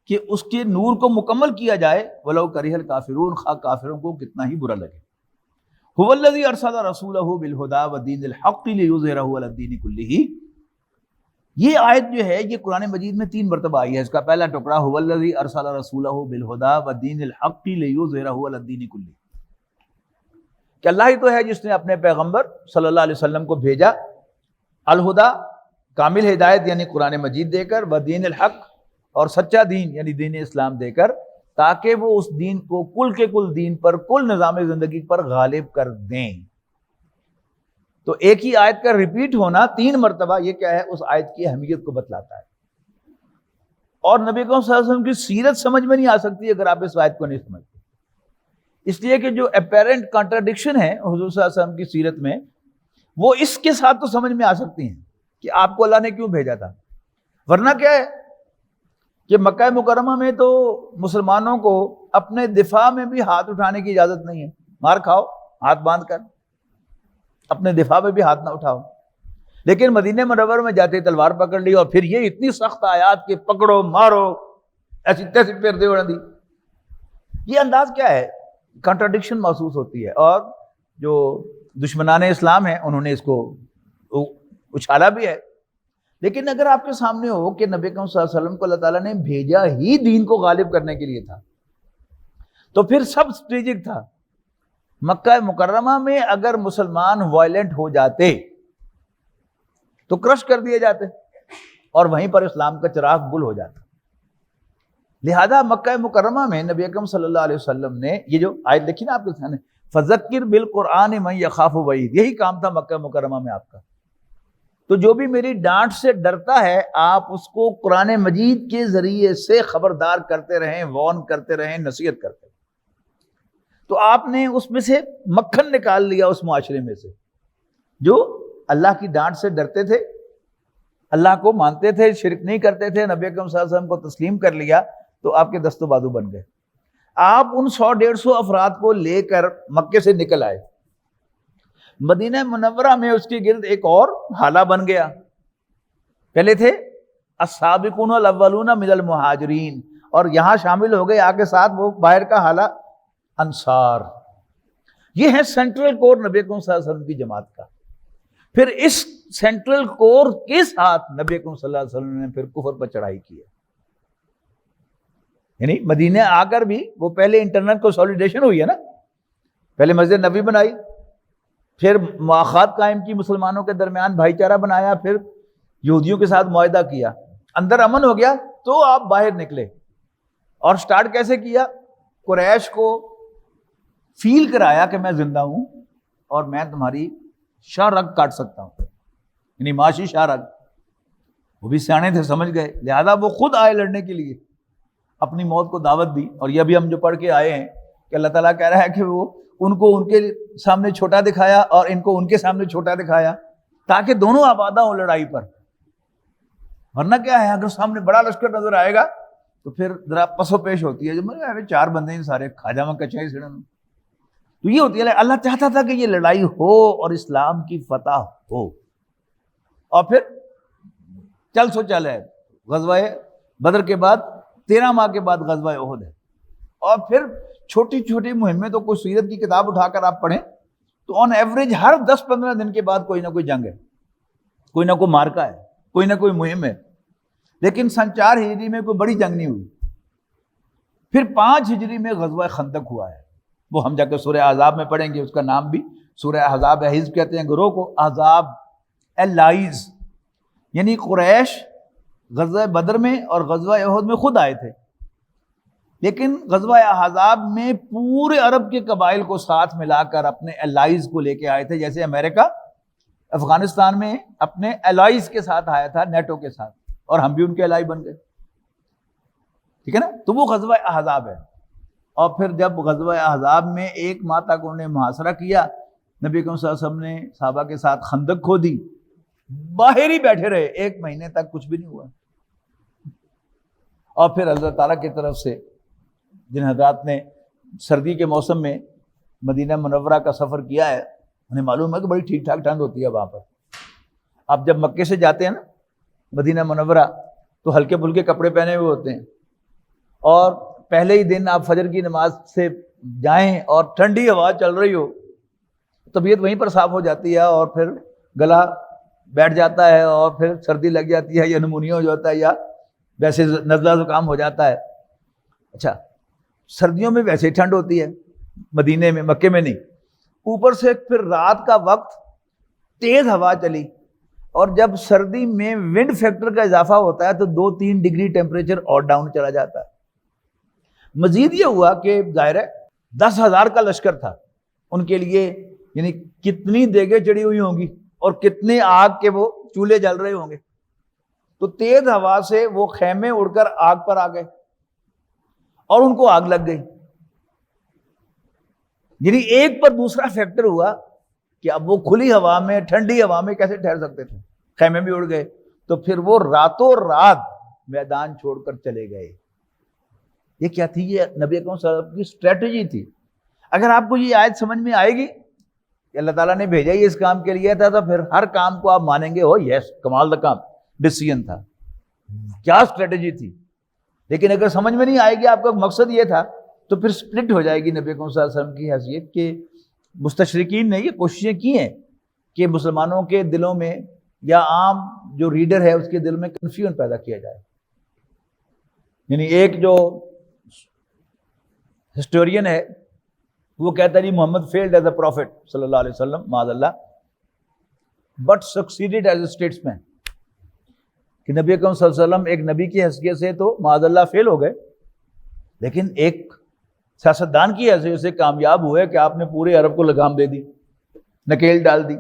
کہ اس کے نور کو مکمل کیا جائے، وَلَوْ كَرِهَ الْكَافِرُونَ، خواہ کافروں کو کتنا ہی برا لگے۔ هُوَ الَّذِي أَرْسَلَ رَسُولَهُ بِالْهُدَى وَدِينِ الْحَقِّ لِيُظْهِرَهُ عَلَى الدِّينِ كُلِّهِ، یہ آیت جو ہے یہ قرآن مجید میں 3 مرتبہ آئی ہے۔ اس کا پہلا ٹکڑا هُوَ الَّذِي أَرْسَلَ رَسُولَهُ بِالْهُدَى وَدِينِ الْحَقِّ لِيُظْهِرَهُ عَلَى الدِّينِ كُلِّهِ، کہ اللہ ہی تو ہے جس نے اپنے پیغمبر صلی اللہ علیہ وسلم کو بھیجا الہدا، کامل ہدایت یعنی قرآن مجید دے کر، ودین الحق، اور سچا دین یعنی دین اسلام دے کر، تاکہ وہ اس دین کو کل کے کل دین پر، کل نظام زندگی پر غالب کر دیں۔ تو ایک ہی آیت کا ریپیٹ ہونا 3 مرتبہ، یہ کیا ہے، اس آیت کی اہمیت کو بتلاتا ہے۔ اور نبی کریم صلی اللہ علیہ وسلم کی سیرت سمجھ میں نہیں آ سکتی اگر آپ اس آیت کو نہیں سمجھتے، اس لیے کہ جو اپیرنٹ کانٹراڈکشن ہے حضور صلی اللہ علیہ وسلم کی سیرت میں، وہ اس کے ساتھ تو سمجھ میں آ سکتی ہیں کہ آپ کو اللہ نے کیوں بھیجا تھا۔ ورنہ کیا ہے کہ مکہ مکرمہ میں تو مسلمانوں کو اپنے دفاع میں بھی ہاتھ اٹھانے کی اجازت نہیں ہے، مار کھاؤ ہاتھ باندھ کر، اپنے دفاع میں بھی ہاتھ نہ اٹھاؤ۔ لیکن مدینہ منورہ میں جاتے تلوار پکڑ لی، اور پھر یہ اتنی سخت آیات کہ پکڑو مارو، ایسی تیسی پھر دے اڑا دی۔ یہ انداز کیا ہے، کنٹراڈکشن محسوس ہوتی ہے۔ اور جو دشمنان اسلام ہیں انہوں نے اس کو اچھالا بھی ہے۔ لیکن اگر آپ کے سامنے ہو کہ نبی کریم صلی اللہ علیہ وسلم کو اللہ تعالیٰ نے بھیجا ہی دین کو غالب کرنے کے لیے تھا، تو پھر سب اسٹریٹجک تھا۔ مکہ مکرمہ میں اگر مسلمان وائلنٹ ہو جاتے تو کرش کر دیے جاتے، اور وہیں پر اسلام کا چراغ گل ہو جاتا۔ لہذا مکہ مکرمہ میں نبی اکرم صلی اللہ علیہ وسلم نے یہ جو آیت لکھی نا آپ کے سامنے، فذکر بالقرآن من یخاف وعید، یہی کام تھا مکہ مکرمہ میں آپ کا۔ تو جو بھی میری ڈانٹ سے ڈرتا ہے، آپ اس کو قرآن مجید کے ذریعے سے خبردار کرتے رہیں، وارن کرتے رہیں، نصیحت کرتے رہیں۔ تو آپ نے اس میں سے مکھن نکال لیا اس معاشرے میں سے، جو اللہ کی ڈانٹ سے ڈرتے تھے، اللہ کو مانتے تھے، شرک نہیں کرتے تھے، نبی اکرم صلی اللہ علیہ وسلم کو تسلیم کر لیا، تو آپ کے دست و بازو بن گئے۔ آپ ان 100-150 افراد کو لے کر مکے سے نکل آئے، مدینہ منورہ میں اس کے گرد ایک اور حالہ بن گیا۔ پہلے تھے السابقون الاولون من المہاجرین، اور یہاں شامل ہو گئے آگے ساتھ وہ باہر کا حالہ انصار. یہ ہے سینٹرل کور نبی اکرم صلی اللہ علیہ وسلم کی جماعت کا. پھر اس سینٹرل کور کے ساتھ نبی اکرم صلی اللہ علیہ وسلم نے پھر کفر پر چڑھائی کی ہے. یعنی مدینہ آ کر بھی وہ پہلے انٹرنل کنسولیڈیشن ہوئی ہے نا, پہلے مسجد نبی بنائی, پھر مواخات قائم کی, مسلمانوں کے درمیان بھائی چارہ بنایا, پھر یہودیوں کے ساتھ معاہدہ کیا, اندر امن ہو گیا تو آپ باہر نکلے. اور سٹارٹ کیسے کیا؟ قریش کو فیل کرایا کہ میں زندہ ہوں اور میں تمہاری شاہ رگ کاٹ سکتا ہوں, یعنی معاشی شاہ رگ. وہ بھی سیانے تھے, سمجھ گئے, لہذا وہ خود آئے لڑنے کے لیے, اپنی موت کو دعوت دی. اور یہ بھی ہم جو پڑھ کے آئے ہیں کہ اللہ تعالیٰ کہہ رہا ہے کہ وہ ان کو ان کے سامنے چھوٹا دکھایا اور ان کو ان کے سامنے چھوٹا دکھایا تاکہ دونوں آبادہ ہوں لڑائی پر. ورنہ کیا ہے, اگر سامنے بڑا لشکر نظر آئے گا تو پھر ذرا پسو پیش ہوتی ہے, جو چار بندے ہیں سارے کھاجا میں کچے سڑن. تو یہ ہوتی ہے, اللہ چاہتا تھا کہ یہ لڑائی ہو اور اسلام کی فتح ہو. اور پھر چل سو چل ہے, غزوہ بدر کے بعد 13 ماہ کے بعد غزوہ احد ہے. اور پھر چھوٹی چھوٹی مہمیں تو کوئی سیرت کی کتاب اٹھا کر آپ پڑھیں تو آن ایوریج ہر 10-15 دن کے بعد کوئی نہ کوئی جنگ ہے, کوئی نہ کوئی مارکا ہے, کوئی نہ کوئی مہم ہے. لیکن سن 4 ہجری میں کوئی بڑی جنگ نہیں ہوئی. پھر 5 ہجری میں غزوہ خندق ہوا ہے, وہ ہم جا کے سورہ احزاب میں پڑھیں گے. اس کا نام بھی سورہ احزاب ہے, حزب کہتے ہیں گروہ کو, احزاب الائز, یعنی قریش غزوہ بدر میں اور غزوہ احد میں خود آئے تھے, لیکن غزوہ احزاب میں پورے عرب کے قبائل کو ساتھ ملا کر اپنے الائز کو لے کے آئے تھے. جیسے امریکہ افغانستان میں اپنے الائز کے ساتھ آیا تھا, نیٹو کے ساتھ, اور ہم بھی ان کے الائی بن گئے. ٹھیک ہے نا, تو وہ غزوہ احزاب ہے. اور پھر جب غزوہ احزاب میں 1 ماہ تک انہوں نے محاصرہ کیا, نبی اکرم صلی اللہ علیہ وسلم نے صحابہ کے ساتھ خندق کھودی, باہر ہی بیٹھے رہے 1 مہینے تک, کچھ بھی نہیں ہوا. اور پھر اللہ تعالیٰ کی طرف سے جن حضرات نے سردی کے موسم میں مدینہ منورہ کا سفر کیا ہے انہیں معلوم ہے کہ بڑی ٹھیک ٹھاک ٹھنڈ ہوتی ہے وہاں پر. آپ جب مکے سے جاتے ہیں نا مدینہ منورہ تو ہلکے پھلکے کپڑے پہنے ہوئے ہوتے ہیں, اور پہلے ہی دن آپ فجر کی نماز سے جائیں اور ٹھنڈی ہوا چل رہی ہو, طبیعت وہیں پر صاف ہو جاتی ہے, اور پھر گلا بیٹھ جاتا ہے, اور پھر سردی لگ جاتی ہے, یا نمونیا ہو جاتا ہے, یا ویسے نزلہ زکام ہو جاتا ہے. اچھا, سردیوں میں ویسے ہی ٹھنڈ ہوتی ہے مدینے میں, مکے میں نہیں. اوپر سے پھر رات کا وقت تیز ہوا چلی, اور جب سردی میں ونڈ فیکٹر کا اضافہ ہوتا ہے تو 2-3 ڈگری ٹیمپریچر اور ڈاؤن چلا جاتا ہے. مزید یہ ہوا کہ ظاہر ہے 10,000 کا لشکر تھا ان کے لیے, یعنی کتنی دیگیں چڑھی ہوئی ہوں گی اور کتنے آگ کے وہ چولہے جل رہے ہوں گے. تو تیز ہوا سے وہ خیمے اڑ کر آگ پر آ گئے اور ان کو آگ لگ گئی. یعنی ایک پر دوسرا فیکٹر ہوا کہ اب وہ کھلی ہوا میں, ٹھنڈی ہوا میں کیسے ٹھہر سکتے تھے, خیمے بھی اڑ گئے. تو پھر وہ راتوں رات میدان چھوڑ کر چلے گئے. یہ کیا تھی؟ یہ نبی اکرم صلی اللہ علیہ وسلم کی اسٹریٹجی تھی. اگر آپ کو یہ آیت سمجھ میں آئے گی کہ اللہ تعالیٰ نے بھیجا ہی اس کام کے لیے تھا, تو پھر ہر کام کو آپ مانیں گے, ہو یس کمال دا کام, ڈیسیژن تھا, کیا اسٹریٹجی تھی. لیکن اگر سمجھ میں نہیں آئے گی, آپ کا مقصد یہ تھا, تو پھر سپلٹ ہو جائے گی نبی اکرم صلی اللہ علیہ وسلم کی حیثیت. کہ مستشرقین نے یہ کوششیں کی ہیں کہ مسلمانوں کے دلوں میں یا عام جو ریڈر ہے اس کے دل میں کنفیوژن پیدا کیا جائے. یعنی ایک جو ہسٹورین ہے وہ کہتا ہے جی محمد فیلڈ ایز اے پروفٹ صلی اللہ علیہ وسلم معاذ اللہ, بٹ سکسیڈڈ ایز اے اسٹیٹس مین. کہ نبی اکرم صلی اللہ علیہ وسلم ایک نبی کی حیثیت سے تو معاذ اللہ فیل ہو گئے, لیکن ایک سیاستدان کی حیثیت سے کامیاب ہوئے کہ آپ نے پورے عرب کو لگام دے دی, نکیل ڈال دی.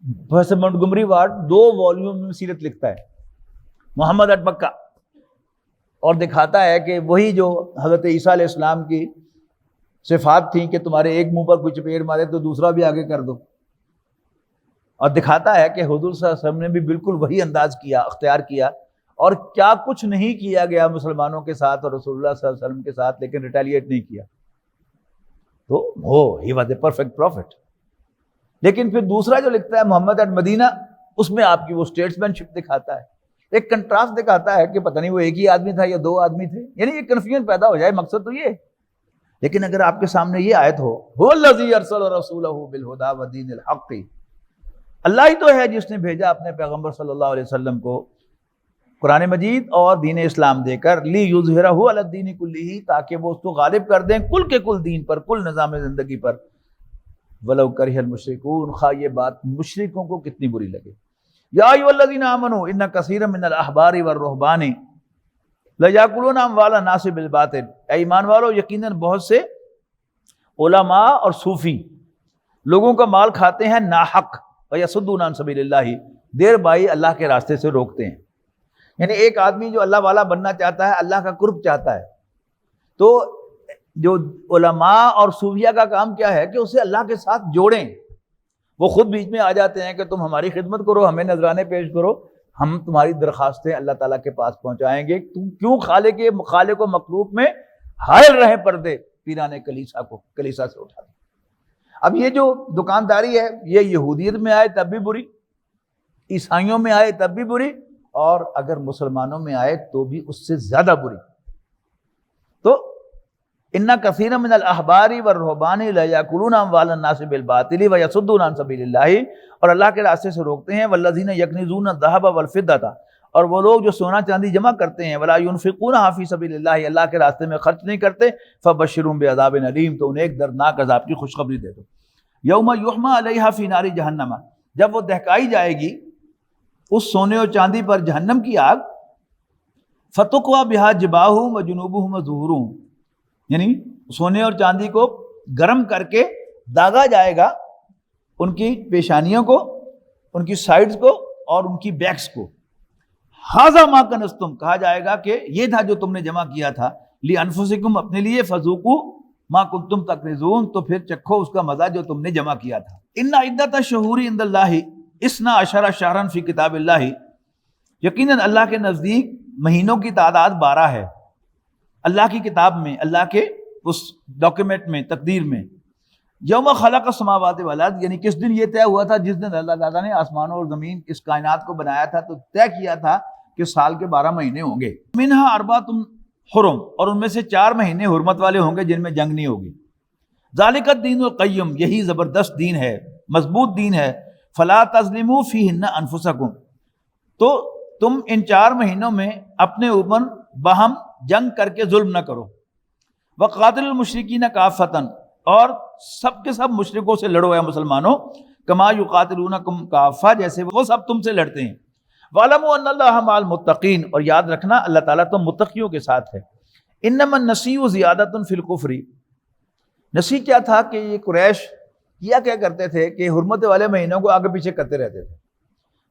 پروفیسر مونٹگومری وارڈ 2 والیوم میں سیرت لکھتا ہے, محمد ایٹ مکہ, اور دکھاتا ہے کہ وہی جو حضرت عیسیٰ علیہ السلام کی صفات تھیں کہ تمہارے ایک منہ پر کچھ چپیڑ مارے تو دوسرا بھی آگے کر دو, اور دکھاتا ہے کہ حضور صلی اللہ علیہ وسلم نے بھی بالکل وہی انداز کیا, اختیار کیا, اور کیا کچھ نہیں کیا گیا مسلمانوں کے ساتھ اور رسول اللہ صلی اللہ علیہ وسلم کے ساتھ, لیکن ریٹیلیٹ نہیں کیا. تو he was a perfect profit. لیکن پھر دوسرا جو لکھتا ہے محمد ایٹ مدینہ, اس میں آپ کی وہ اسٹیٹس مین شپ دکھاتا ہے ایک کنٹراسٹ دکھاتا ہے کہ پتہ نہیں وہ ایک ہی آدمی تھا یا دو آدمی تھے، یعنی ایک کنفیوژن پیدا ہو جائے، مقصد تو یہ ہے۔ لیکن اگر آپ کے سامنے یہ آیت ہو هو الذی ارسل رسولہ بالہدی ودین الحق، اللہ ہی تو ہے جس نے بھیجا اپنے پیغمبر صلی اللہ علیہ وسلم کو قرآن مجید اور دین اسلام دے کر، لیظہرہ علی الدین کلہ، تاکہ وہ اس کو غالب کر دیں کل کے کل دین پر، کل نظام زندگی پر، ولو کرہ المشرکون، خواہ یہ بات مشرکوں کو کتنی بری لگے۔ یا ایھا الذین آمنوا ان کثیرا من الاحبار والرہبان لیاکلون اموال الناس بالباطل، اے ایمان والو یقیناً بہت سے علماء اور صوفی لوگوں کا مال کھاتے ہیں ناحق، ویصدون عن سبیل اللہ، دیر بائی اللہ کے راستے سے روکتے ہیں۔ یعنی ایک آدمی جو اللہ والا بننا چاہتا ہے، اللہ کا قرب چاہتا ہے، تو جو علماء اور صوفیہ کا کام کیا ہے کہ اسے اللہ کے ساتھ جوڑیں۔ وہ خود بیچ میں آ جاتے ہیں کہ تم ہماری خدمت کرو، ہمیں نذرانے پیش کرو، ہم تمہاری درخواستیں اللہ تعالیٰ کے پاس پہنچائیں گے، تم کیوں خالق و مخلوق میں حائل رہے پردے، پیران کلیسا سے اٹھا دیں۔ اب یہ جو دکانداری ہے یہ یہودیت میں آئے تب بھی بری، عیسائیوں میں آئے تب بھی بری، اور اگر مسلمانوں میں آئے تو بھی اس سے زیادہ بری۔ تو ان کثیر من الاحبار والرہبان لیاکلون اموال الناس بالباطل ویصدون عن سبیل اللہ، اور اللہ کے راستے سے روکتے ہیں، والذین یکنزون الذهب والفضة، اور وہ لوگ جو سونا چاندی جمع کرتے ہیں، ولا ينفقونها فی سبیل اللہ، اللہ کے راستے میں خرچ نہیں کرتے، فبشرهم بعذاب علیم، تو انہیں ایک دردناک عذاب کی خوشخبری دے دو۔ یوم یحمى علیہا فی نار جہنم، جب وہ دہکائی جائے گی اس سونے اور چاندی پر جہنم کی آگ، فتقوی بہا جباہہم وجنوبہم وظہورہم، یعنی سونے اور چاندی کو گرم کر کے داغا جائے گا ان کی پیشانیوں کو، ان کی سائیڈز کو اور ان کی بیکس کو۔ ھذا ما کنزتم، کہا جائے گا کہ یہ تھا جو تم نے جمع کیا تھا، لانفسکم، اپنے لیے، فذوقوا ما کنتم تکنزون، تو پھر چکھو اس کا مزہ جو تم نے جمع کیا تھا۔ ان عدۃ الشہور عند اللہ 12 شہرا فی کتاب اللہ، یقیناً اللہ کے نزدیک مہینوں کی تعداد 12 ہے، اللہ کی کتاب میں، اللہ کے اس ڈاکیومنٹ میں، تقدیر میں۔ یوم خلق السماوات والارض، یعنی کس دن یہ طے ہوا تھا، جس دن اللہ تعالیٰ نے آسمانوں اور زمین، اس کائنات کو بنایا تھا، تو طے کیا تھا کہ سال کے 12 مہینے ہوں گے۔ منہا اربعۃ حرم، اور ان میں سے 4 مہینے حرمت والے ہوں گے جن میں جنگ نہیں ہوگی۔ ذالک الدین القیم، یہی زبردست دین ہے، مضبوط دین ہے۔ فلا تظلموا فیہن انفسکم، تو تم ان 4 مہینوں میں اپنے اوپر باہم جنگ کر کے ظلم نہ کرو۔ وقاتل المشرکین کافۃ، اور سب کے سب مشرکوں سے لڑو اے مسلمانوں، کما یقاتلونکم کافہ، جیسے وہ سب تم سے لڑتے ہیں۔ وَاعْلَمُوا أَنَّ اللَّهَ مَعَ الْمُتَّقِينَ، اور یاد رکھنا اللہ تعالیٰ تو متقیوں کے ساتھ ہے۔ انما النسیء زیادۃ فی الکفر، نسی کیا تھا کہ یہ قریش کیا کرتے تھے کہ حرمت والے مہینوں کو آگے پیچھے کرتے رہتے تھے،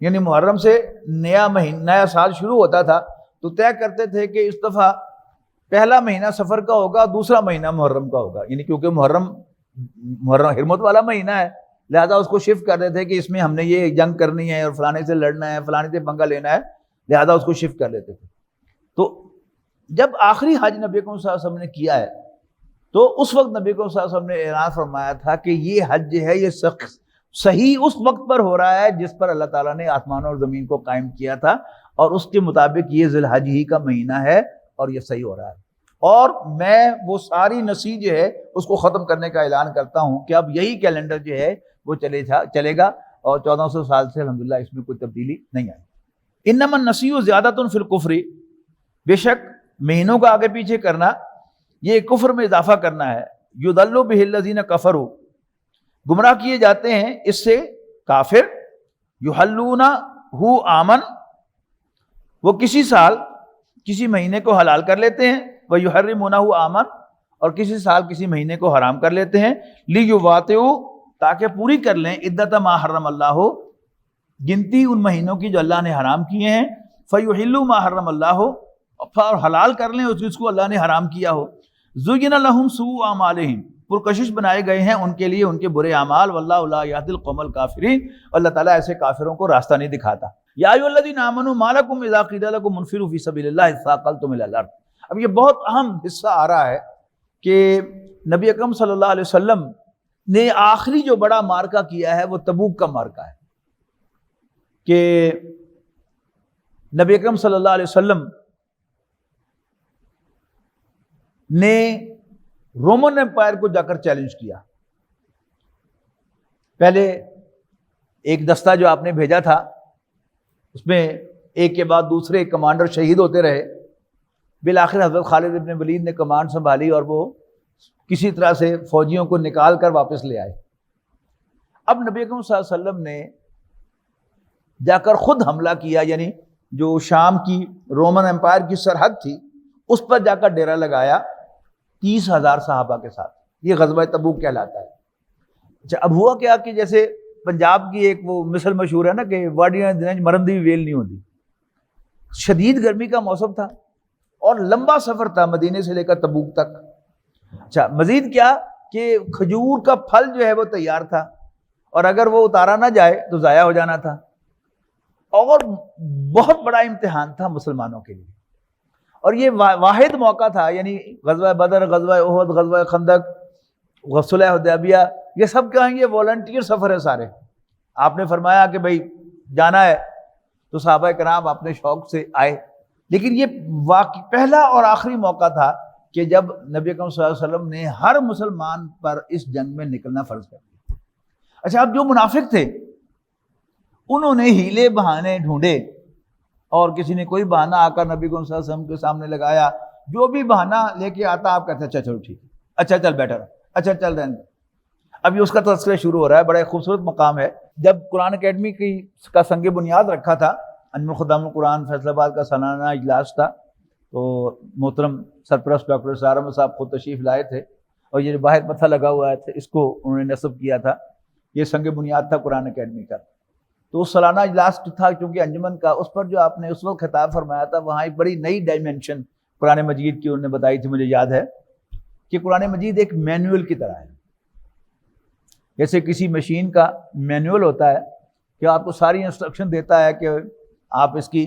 یعنی محرم سے نیا سال شروع ہوتا تھا تو طے کرتے تھے کہ اس دفعہ پہلا مہینہ سفر کا ہوگا، دوسرا مہینہ محرم کا ہوگا، یعنی کیونکہ محرم حرمت والا مہینہ ہے، لہذا اس کو شفٹ کر دیتے کہ اس میں ہم نے یہ جنگ کرنی ہے اور فلانے سے لڑنا ہے، فلانے سے پنگا لینا ہے، لہذا اس کو شفٹ کر لیتے تھے۔ تو جب آخری حج نبی اکرم صلی اللہ علیہ وسلم نے کیا ہے تو اس وقت نبی اکرم صلی اللہ علیہ وسلم نے اعلان فرمایا تھا کہ یہ حج جو ہے یہ صحیح اس وقت پر ہو رہا ہے جس پر اللہ تعالیٰ نے آسمانوں اور زمین کو قائم کیا تھا، اور اس کے مطابق یہ ذی الحج ہی کا مہینہ ہے اور یہ صحیح ہو رہا ہے۔ اور میں وہ ساری نسی جو ہے اس کو ختم کرنے کا اعلان کرتا ہوں کہ اب یہی کیلنڈر جو ہے وہ چلے گا، اور 1400 سال سے الحمدللہ اس میں کوئی تبدیلی نہیں آئی۔ انما النسیء زیادۃ فی الکفر، بے شک مہینوں کا آگے پیچھے کرنا یہ کفر میں اضافہ کرنا ہے۔ یضل بہ الذین کفروا، گمراہ کیے جاتے ہیں اس سے کافر۔ یحلونہ عامن، وہ کسی سال کسی مہینے کو حلال کر لیتے ہیں، ویحرمونہ عامن، اور کسی سال کسی مہینے کو حرام کر لیتے ہیں۔ لیواطئوا، تاکہ پوری کر لیں، عدۃ ما حرم اللہ، گنتی ان مہینوں کی جو اللہ نے حرام کیے ہیں۔ فیحلوا ما حرم اللہ، اور حلال کر لیں اس جس کو اللہ نے حرام کیا ہو۔ زین لہم سوء اعمالہم، پرکشش بنائے گئے ہیں ان کے لیے ان کے برے اعمال۔ واللہ لا یہدی القوم الکافرین، اللہ تعالیٰ ایسے کافروں کو راستہ نہیں دکھاتا۔ یا ایھا الذین آمنوا ما لکم اذا قیل لکم انفروا فی سبیل اللہ اثاقلتم الی الارض۔ اب یہ بہت اہم حصہ آ رہا ہے کہ نبی اکرم صلی اللہ علیہ وسلم نے آخری جو بڑا مارکہ کیا ہے وہ تبوک کا مارکہ ہے، کہ نبی اکرم صلی اللہ علیہ وسلم نے رومن امپائر کو جا کر چیلنج کیا. پہلے ایک دستہ جو آپ نے بھیجا تھا اس میں ایک کے بعد دوسرے کمانڈر شہید ہوتے رہے. بالآخر حضرت خالد ابن ولید نے کمانڈ سنبھالی اور وہ کسی طرح سے فوجیوں کو نکال کر واپس لے آئے. اب نبی اکرم صلی اللہ علیہ وسلم نے جا کر خود حملہ کیا، یعنی جو شام کی رومن امپائر کی سرحد تھی اس پر جا کر ڈیرا لگایا 30,000 صحابہ کے ساتھ. یہ غزوہ تبوک کہلاتا ہے. اچھا، اب ہوا کیا کہ جیسے پنجاب کی ایک وہ مثل مشہور ہے نا کہ واڈیاں دنج مرندی ویل نہیں ہوتی. شدید گرمی کا موسم تھا اور لمبا سفر تھا مدینے سے لے کر تبوک تک. اچھا، مزید کیا کہ کھجور کا پھل جو ہے وہ تیار تھا اور اگر وہ اتارا نہ جائے تو ضائع ہو جانا تھا. اور بہت بڑا امتحان تھا مسلمانوں کے لیے، اور یہ واحد موقع تھا. یعنی غزوہ بدر، غزوہ احد، غزوہ خندق، صلح حدیبیہ، یہ سب کہیں گے والنٹیئر سفر ہے سارے. آپ نے فرمایا کہ بھائی جانا ہے تو صحابہ کرام اپنے شوق سے آئے، لیکن یہ واقعی پہلا اور آخری موقع تھا کہ جب نبی اکرم صلی اللہ علیہ وسلم نے ہر مسلمان پر اس جنگ میں نکلنا فرض کر دیا. اچھا، اب جو منافق تھے انہوں نے ہیلے بہانے ڈھونڈے اور کسی نے کوئی بہانہ آ کر نبی صلی اللہ علیہ وسلم کے سامنے لگایا. جو بھی بہانہ لے کے آتا آپ کہتے ہیں اچھا چلو ٹھیک ہے، اچھا چل بیٹھا رہا، اچھا چل رہنے. ابھی اس کا تذکرہ شروع ہو رہا ہے. بڑا خوبصورت مقام ہے. جب قرآن اکیڈمی کا سنگ بنیاد رکھا تھا، انجمن خدام القرآن فیصل آباد کا سالانہ اجلاس تھا، تو محترم سرپرست ڈاکٹر اسرار احمد صاحب خود تشریف لائے تھے اور یہ باہر پتھر لگا ہوا ہے اس کو انہوں نے نصب کیا تھا. یہ سنگ بنیاد تھا قرآن اکیڈمی کا. تو اس سالانہ اجلاس تھا چونکہ انجمن کا، اس پر جو آپ نے اس وقت خطاب فرمایا تھا وہاں ایک بڑی نئی ڈائمنشن قرآن مجید کی انہوں نے بتائی تھی. مجھے یاد ہے کہ قرآن مجید ایک مینول کی طرح ہے. جیسے کسی مشین کا مینول ہوتا ہے کہ آپ کو ساری انسٹرکشن دیتا ہے کہ آپ اس کی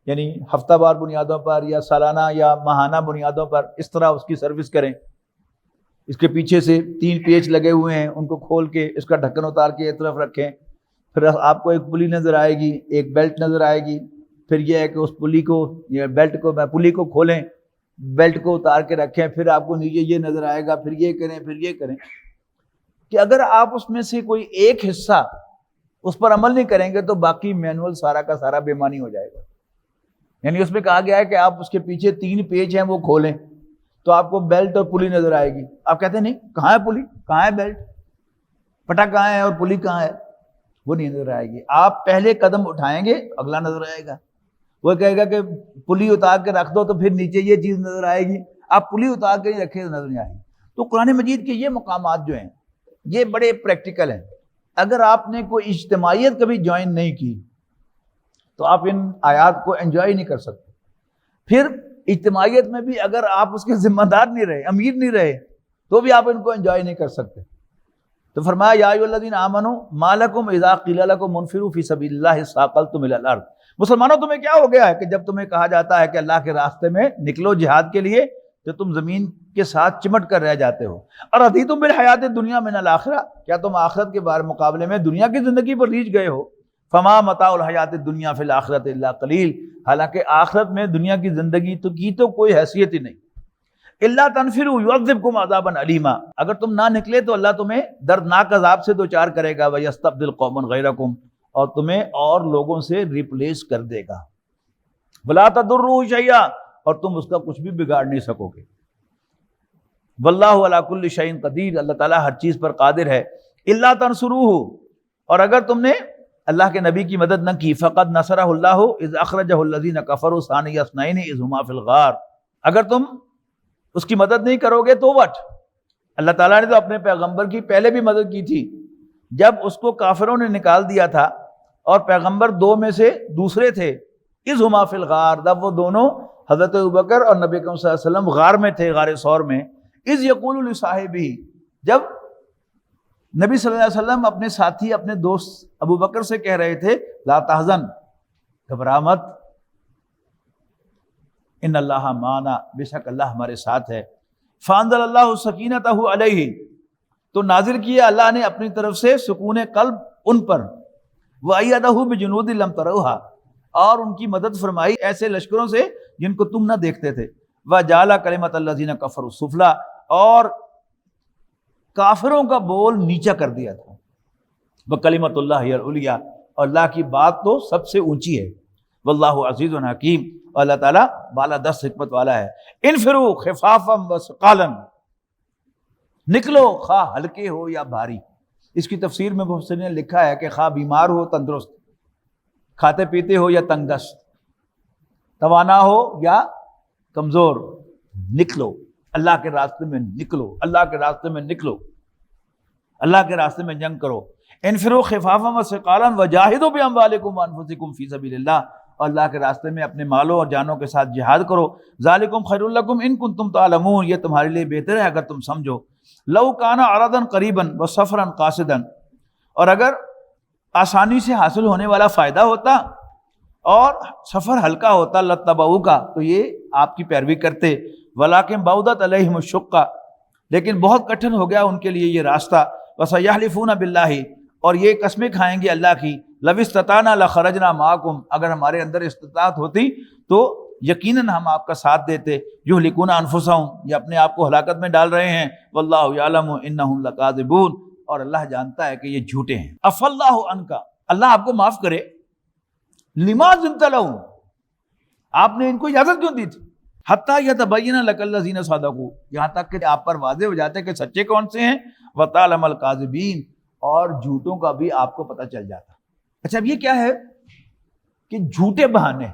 یعنی ہفتہ وار بنیادوں پر یا سالانہ یا ماہانہ بنیادوں پر اس طرح اس کی سروس کریں. اس کے پیچھے سے 3 پیچ لگے ہوئے ہیں، ان کو کھول کے اس کا ڈھکن اتار کے ایک طرف رکھیں. پھر آپ کو ایک پلی نظر آئے گی، ایک بیلٹ نظر آئے گی. پھر یہ ہے کہ اس پلی کو یا بیلٹ کو پلی کو کھولیں، بیلٹ کو اتار کے رکھیں. پھر آپ کو نیچے یہ نظر آئے گا، پھر یہ کریں، پھر یہ کریں. کہ اگر آپ اس میں سے کوئی ایک حصہ اس پر عمل نہیں کریں گے تو باقی مینول سارا کا سارا بے معنی ہو جائے گا. یعنی اس میں کہا گیا ہے کہ آپ اس کے پیچھے 3 پیچ ہیں وہ کھولیں تو آپ کو بیلٹ اور پلی نظر آئے گی. آپ کہتے ہیں نہیں کہاں ہے پلی، کہاں ہے بیلٹ، پٹا کہاں ہے اور پلی کہاں ہے، وہ نہیں نظر آئے گی. آپ پہلے قدم اٹھائیں گے اگلا نظر آئے گا. وہ کہے گا کہ پلی اتار کے رکھ دو تو پھر نیچے یہ چیز نظر آئے گی. آپ پلی اتار کے نہیں رکھے تو نظر نہیں آئے گی. تو قرآن مجید کے یہ مقامات جو ہیں یہ بڑے پریکٹیکل ہیں. اگر آپ نے کوئی اجتماعیت کبھی جوائن نہیں کی تو آپ ان آیات کو انجوائے نہیں کر سکتے. پھر اجتماعیت میں بھی اگر آپ اس کے ذمہ دار نہیں رہے، امیر نہیں رہے، تو بھی آپ ان کو انجوائے نہیں کر سکتے. تو فرمایا یا ایھا الذین آمنوا ما لکم اذا قیل لکم انفروا فی سبیل اللہ اثاقلتم الی الارض. مسلمانوں تمہیں کیا ہو گیا ہے کہ جب تمہیں کہا جاتا ہے کہ اللہ کے راستے میں نکلو جہاد کے لیے تو تم زمین کے ساتھ چمٹ کر رہ جاتے ہو. اور رضیتم بالحیات الدنیا من الاخرہ، کیا تم آخرت کے بارے مقابلے میں دنیا کی زندگی پر ریچھ گئے ہو. فما متاع الحیات الدنیا فی الاخرۃ الا قلیل، حالانکہ آخرت میں دنیا کی زندگی تو کوئی حیثیت ہی نہیں. الا تنفروا یعذبکم عذابا علیما، اگر تم نہ نکلے تو اللہ تمہیں دردناک عذاب سے دوچار کرے گا. ویستبدل قوما غیرکم، اور تمہیں اور لوگوں سے ریپلیس کر دے گا. ولا تضروا شیئا، اور تم اس کا کچھ بھی بگاڑ نہیں سکو گے. واللہ علی کل شیء قدیر، اللہ تعالیٰ ہر چیز پر قادر ہے. الا تنصروہ، اور اگر تم نے اللہ کے نبی کی مدد نہ کی، فقد نصرہ اللہ اذ اخرجہ الذین کفروا ثانی اثنین اذ ہما فی الغار، اگر تم اس کی مدد نہیں کرو گے تو وٹ. اللہ تعالیٰ نے تو اپنے پیغمبر کی پہلے بھی مدد کی تھی جب اس کو کافروں نے نکال دیا تھا اور پیغمبر 2 میں سے دوسرے تھے. اذ ہما فی الغار، جب وہ دونوں حضرت ابوبکر اور نبی اکرم صلی اللہ علیہ وسلم غار میں تھے، غار ثور میں. اذ یقول لصاحبہ، جب نبی صلی اللہ علیہ وسلم اپنے ساتھی اپنے دوست ابوبکر سے کہہ رہے تھے لا تحزن، گھبرا مت، ان اللہ معنا، بے شک اللہ ہمارے ساتھ ہے. فانزل اللہ سکینتہ علیہ، تو نازل کیا اللہ نے اپنی طرف سے سکون قلب ان پر. وایدہ بجنود لم تروها، اور ان کی مدد فرمائی ایسے لشکروں سے جن کو تم نہ دیکھتے تھے، وَجَعَلَ كَلِمَةَ الَّذِينَ كَفَرُوا السُّفْلَىٰ، اور کافروں کا بول نیچا کر دیا تھا، وَكَلِمَةُ اللَّهِ هِيَ الْعُلْيَا، اور اللہ کی بات تو سب سے اونچی ہے، واللہ عزیز حکیم، اور اللہ تعالیٰ بالا دست حکمت والا ہے۔ انفروا خفافا وثقالا، نکلو خواہ ہلکے ہو یا بھاری۔ اس کی تفسیر میں مفسرین نے لکھا ہے کہ خواہ بیمار ہو تندرست، کھاتے پیتے ہو یا تنگ دست، توانا ہو یا کمزور، نکلو اللہ کے راستے میں، نکلو اللہ کے راستے میں، نکلو اللہ کے راستے میں جنگ کرو۔ انفروا خفافا وثقالا وجاہدوا باموالکم وانفسکم فی سبیل اللہ، اور اللہ کے راستے میں اپنے مالوں اور جانوں کے ساتھ جہاد کرو۔ ذالکم خیر لکم ان کنتم تعلمون، یہ تمہارے لیے بہتر ہے اگر تم سمجھو۔ لو کان عرضا قریبا وسفرا قاصدا، اور اگر آسانی سے حاصل ہونے والا فائدہ ہوتا اور سفر ہلکا ہوتا لتبعوک، تو یہ آپ کی پیروی کرتے، ولکن بعدت علیہم الشقہ، لیکن بہت کٹھن ہو گیا ان کے لیے یہ راستہ، وسیحلفون باللہ، اور یہ قسمیں کھائیں گے اللہ کی، لو استطعنا لخرجنا معکم، اگر ہمارے اندر استطاعت ہوتی تو یقیناً ہم آپ کا ساتھ دیتے، یہلکون انفسہم، یہ اپنے آپ کو ہلاکت میں ڈال رہے ہیں، واللہ یعلم انہم لکاذبون، اور اللہ جانتا ہے کہ یہ جھوٹے ہیں۔ عفا اللہ عنک، اللہ آپ کو معاف کرے، لما ذنت لہم، آپ نے ان کو اجازت کیوں دی تھی، حتی یتبین لک الذین صدقوا، یہاں تک کہ آپ پر واضح ہو جاتے کہ سچے کون سے ہیں، وتعلم الکاذبین، اور جھوٹوں کا بھی آپ کو پتہ چل جاتا۔ اچھا اب یہ کیا ہے کہ جھوٹے بہانے،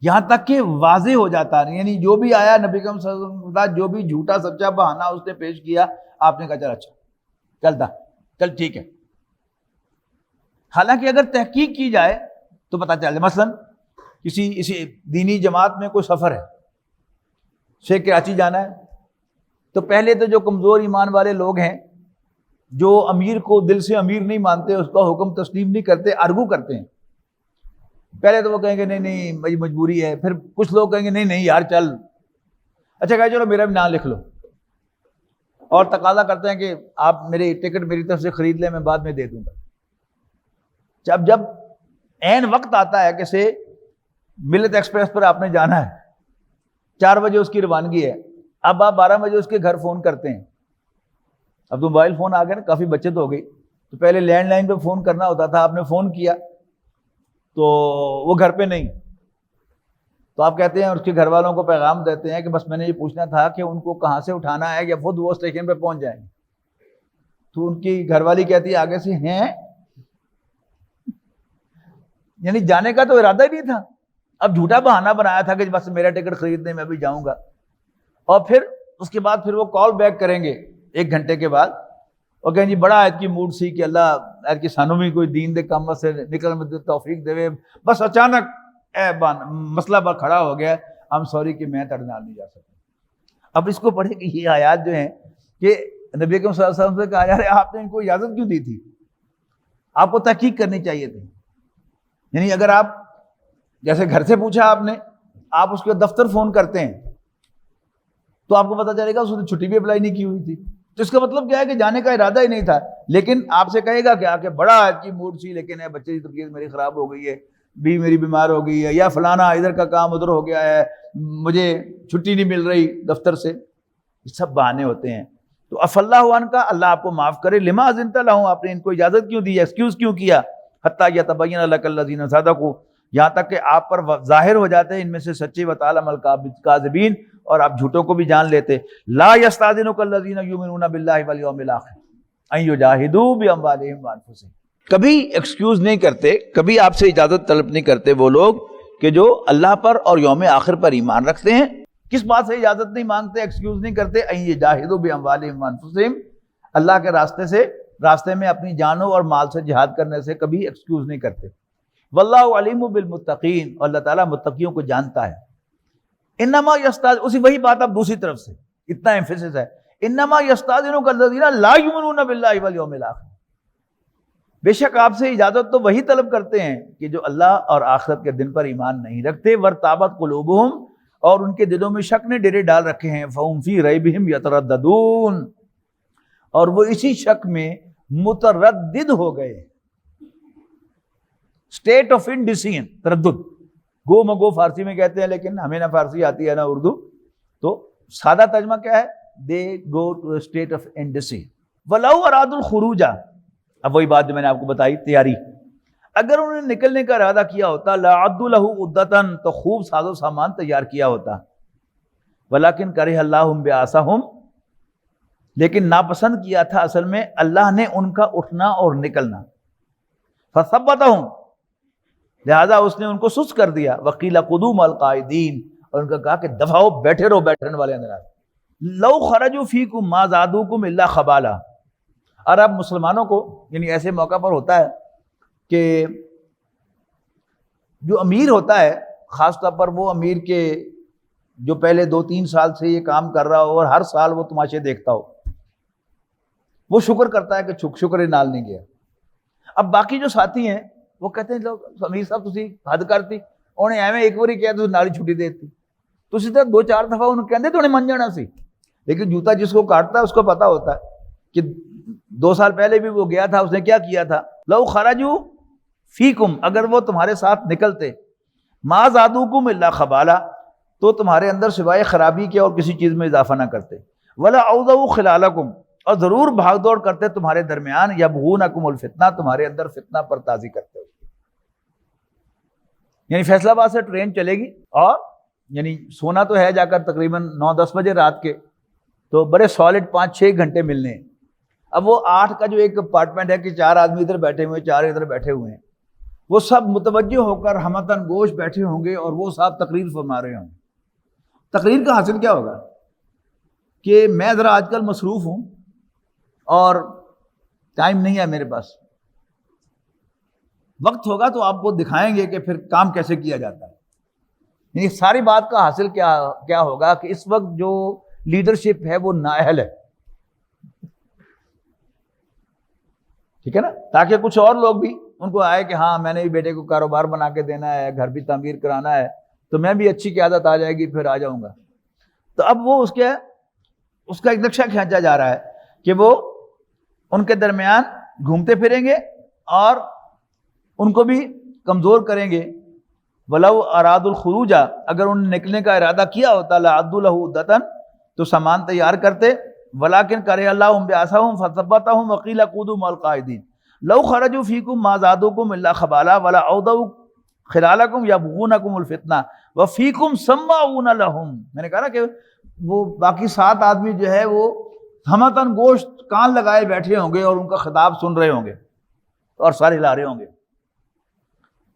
یہاں تک کہ واضح ہو جاتا نہیں، یعنی جو بھی آیا نبی کریم صلی اللہ علیہ وسلم کا جو بھی جھوٹا سچا بہانہ اس نے پیش کیا، آپ نے کہا چل اچھا چلتا چل ٹھیک ہے۔ حالانکہ اگر تحقیق کی جائے تو پتہ چل جائے، مثلا کسی دینی جماعت میں کوئی سفر ہے، سے کراچی جانا ہے، تو پہلے تو جو کمزور ایمان والے لوگ ہیں جو امیر کو دل سے امیر نہیں مانتے، اس کا حکم تسلیم نہیں کرتے، ارگو کرتے ہیں، پہلے تو وہ کہیں گے نہیں نہیں مجبوری ہے، پھر کچھ لوگ کہیں گے نہیں نہیں یار چل، اچھا کہا چلو میرا بھی نام لکھ لو، اور تقاضا کرتے ہیں کہ آپ میری ٹکٹ میری طرف سے خرید لیں، میں بعد میں دے دوں گا۔ جب عین وقت آتا ہے کہ سے ملت ایکسپریس پر آپ نے جانا ہے، 4 بجے اس کی روانگی ہے، اب آپ 12 بجے اس کے گھر فون کرتے ہیں، اب تو موبائل فون آ گئے نا، کافی بچت ہو گئی، تو پہلے لینڈ لائن پہ فون کرنا ہوتا تھا، آپ نے فون کیا تو وہ گھر پہ نہیں، تو آپ کہتے ہیں اور اس کے گھر والوں کو پیغام دیتے ہیں کہ بس میں نے یہ پوچھنا تھا کہ ان کو کہاں سے اٹھانا ہے یا خود وہ اسٹیشن پہ پہنچ جائیں گے، تو ان کی گھر والی کہتی ہے آگے سے ہیں، یعنی جانے کا تو ارادہ ہی نہیں تھا، اب جھوٹا بہانہ بنایا تھا کہ بس میرا ٹکٹ خریدنے میں بھی جاؤں گا، اور پھر اس کے بعد پھر وہ کال بیک کریں گے 1 گھنٹے کے بعد، اور کہیں جی بڑا ایت کی موڈ سی کہ اللہ ایت کی سانوں میں کوئی دین دے کام سے نکل میں توفیق دے، بس اچانک مسئلہ پر کھڑا ہو گیا، ہم سوری کہ میں تڑنال نہیں جا سکتا۔ اب اس کو پڑھے کہ یہ آیات جو ہیں کہ نبی اکرم صلی اللہ علیہ وسلم سے کہا یار آپ نے ان کو اجازت کیوں دی تھی، آپ کو تحقیق کرنی چاہیے تھی، یعنی اگر آپ جیسے گھر سے پوچھا آپ نے، آپ اس کے دفتر فون کرتے ہیں تو آپ کو پتہ چلے گا اس نے چھٹی بھی اپلائی نہیں کی ہوئی تھی، تو اس کا مطلب کیا ہے کہ جانے کا ارادہ ہی نہیں تھا، لیکن آپ سے کہے گا کہ آ کے بڑا اچھی موڈ سی لیکن ہے بچے کی طبیعت میری خراب ہو گئی ہے، بیوی میری بیمار ہو گئی ہے، یا فلانا ادھر کا کام ادھر ہو گیا ہے، مجھے چھٹی نہیں مل رہی دفتر سے، یہ سب بہانے ہوتے ہیں۔ تو عفا اللہ عنک، اللہ آپ کو معاف کرے، لما اذنت لہم، آپ نے ان کو اجازت کیوں دی، ایکسکیوز کیوں کیا، حتی یتبین لک الذین صدقوا، یہاں تک کہ آپ پر ظاہر ہو جاتے ہیں ان میں سے سچے، وتعلم الکاذبین، اور آپ جھوٹوں کو بھی جان لیتے۔ لا یستاذنک الذین یؤمنون باللہ والیوم الاخر ان یجاہدوا باموالہم وانفسہم، کبھی ایکسکیوز نہیں کرتے، کبھی آپ سے اجازت طلب نہیں کرتے وہ لوگ کہ جو اللہ پر اور یوم آخر پر ایمان رکھتے ہیں، کس بات سے اجازت نہیں مانگتے، ایکسکیوز نہیں کرتے، ان یجاہدوا باموالہم وانفسہم، اللہ کے راستے میں اپنی جانوں اور مال سے جہاد کرنے سے کبھی ایکسکیوز نہیں کرتے۔ واللہ علیم بالمتقین، اور اللہ تعالیٰ متقیوں کو جانتا ہے۔ انما یستاذ، اسی وہی بات اب دوسری طرف سے اتنا ایمفیسس ہے، انما یستاذنک الذین لا یؤمنون باللہ والیوم الاخر، بے شک آپ سے اجازت تو وہی طلب کرتے ہیں کہ جو اللہ اور آخرت کے دن پر ایمان نہیں رکھتے، ورتابت قلوبہم، اور ان کے دلوں میں شک نے ڈیرے ڈال رکھے ہیں، فہم فی ریبہم یترددون، اور وہ اسی شک میں متردد ہو گئے۔ اسٹیٹ آف انڈیسیژن، تردد، گو مگو فارسی میں کہتے ہیں، لیکن ہمیں نہ فارسی آتی ہے نہ اردو، تو سادہ ترجمہ کیا ہے؟ They go to a state of indecision. ولو اراد الخروج، اب وہی بات جو میں نے آپ کو بتائی، تیاری، اگر انہوں نے نکلنے کا ارادہ کیا ہوتا، لَعَدُّ لَهُ عُدَّةً، تو خوب ساز و سامان تیار کیا ہوتا، ولیکن کرہ اللہ بعثہم، لیکن ناپسند کیا تھا اصل میں اللہ نے ان کا اٹھنا اور نکلنا، فثبتہم، لہذا اس نے ان کو سست کر دیا، وقیل قعدوا مع القاعدین، اور ان کا کہا کہ دفعہ ہو، بیٹھے رہو بیٹھنے والے اندر. لو خرجوا فیکم ما زادوکم الا خبالا. اور اب مسلمانوں کو یعنی ایسے موقع پر ہوتا ہے کہ جو امیر ہوتا ہے، خاص طور پر وہ امیر کے جو پہلے 2-3 سال سے یہ کام کر رہا ہو اور ہر سال وہ تماشے دیکھتا ہو، وہ شکر کرتا ہے کہ شکر نال نہیں گیا. اب باقی جو ساتھی ہیں وہ کہتے ہیں لوگ امیر صاحب تسی حد کرتی، انہیں ایویں ایک باری کیا تو نال چھٹی دیتی، تو اسی طرح 2-4 دفعہ انہوں کہتے تو انہیں من جانا سی. لیکن جوتا جس کو کاٹتا ہے اس کو پتا ہوتا ہے کہ 2 سال پہلے بھی وہ گیا تھا، اس نے کیا کیا تھا. لو خرجوا فیکم، اگر وہ تمہارے ساتھ نکلتے، ما زادوکم الا خبالا، تو تمہارے اندر سوائے خرابی کے اور کسی چیز میں اضافہ نہ کرتے، ولا اوضعوا خلالکم، اور ضرور بھاگ دوڑ کرتے تمہارے درمیان، یبغونکم الفتنہ، تمہارے اندر فتنہ پر تازی کرتے. یعنی فیصلہ آباد سے ٹرین چلے گی اور یعنی سونا تو ہے جا کر تقریباً 9-10 بجے رات کے، تو بڑے سالڈ 5-6 گھنٹے ملنے ہیں. اب وہ 8 کا جو ایک اپارٹمنٹ ہے کہ 4 آدمی ادھر بیٹھے ہوئے ہیں، 4 ادھر بیٹھے ہوئے ہیں، وہ سب متوجہ ہو کر ہمتن گوش بیٹھے ہوں گے اور وہ صاحب تقریر فرما رہے ہوں. تقریر کا حاصل کیا ہوگا کہ میں ذرا آج کل مصروف ہوں اور ٹائم نہیں ہے میرے پاس، وقت ہوگا تو آپ کو دکھائیں گے کہ پھر کام کیسے کیا جاتا ہے. یعنی ساری بات کا حاصل کیا ہوگا کہ اس وقت جو لیڈرشپ ہے وہ نااہل ہے، ٹھیک ہے نا، تاکہ کچھ اور لوگ بھی ان کو آئے کہ ہاں میں نے بھی بیٹے کو کاروبار بنا کے دینا ہے، گھر بھی تعمیر کرانا ہے، تو میں بھی اچھی قیادت آ جائے گی، پھر آ جاؤں گا. تو اب وہ اس کا ایک نقشہ کھینچا جا رہا ہے کہ وہ ان کے درمیان گھومتے پھریں گے اور ان کو بھی کمزور کریں گے. ولو اراد الخروج، اگر انہوں نے نکلنے کا ارادہ کیا ہوتا، لعدوا له عدۃ، تو سامان تیار کرتے، ولکن کرہ اللہ بعثہم فثبتہم وقیل قعدوا مع القاعدین. لو خرجوا فیکم ما زادوکم الا خبالا ولا اوضعوا خلالکم یبغونکم الفتنہ وفیکم سماعون لهم. میں نے کہا نا کہ وہ باقی 7 آدمی جو ہے وہ ہمتن گوشت کان لگائے بیٹھے ہوں گے اور ان کا خطاب سن رہے ہوں گے اور سارے ہلا رہے ہوں گے.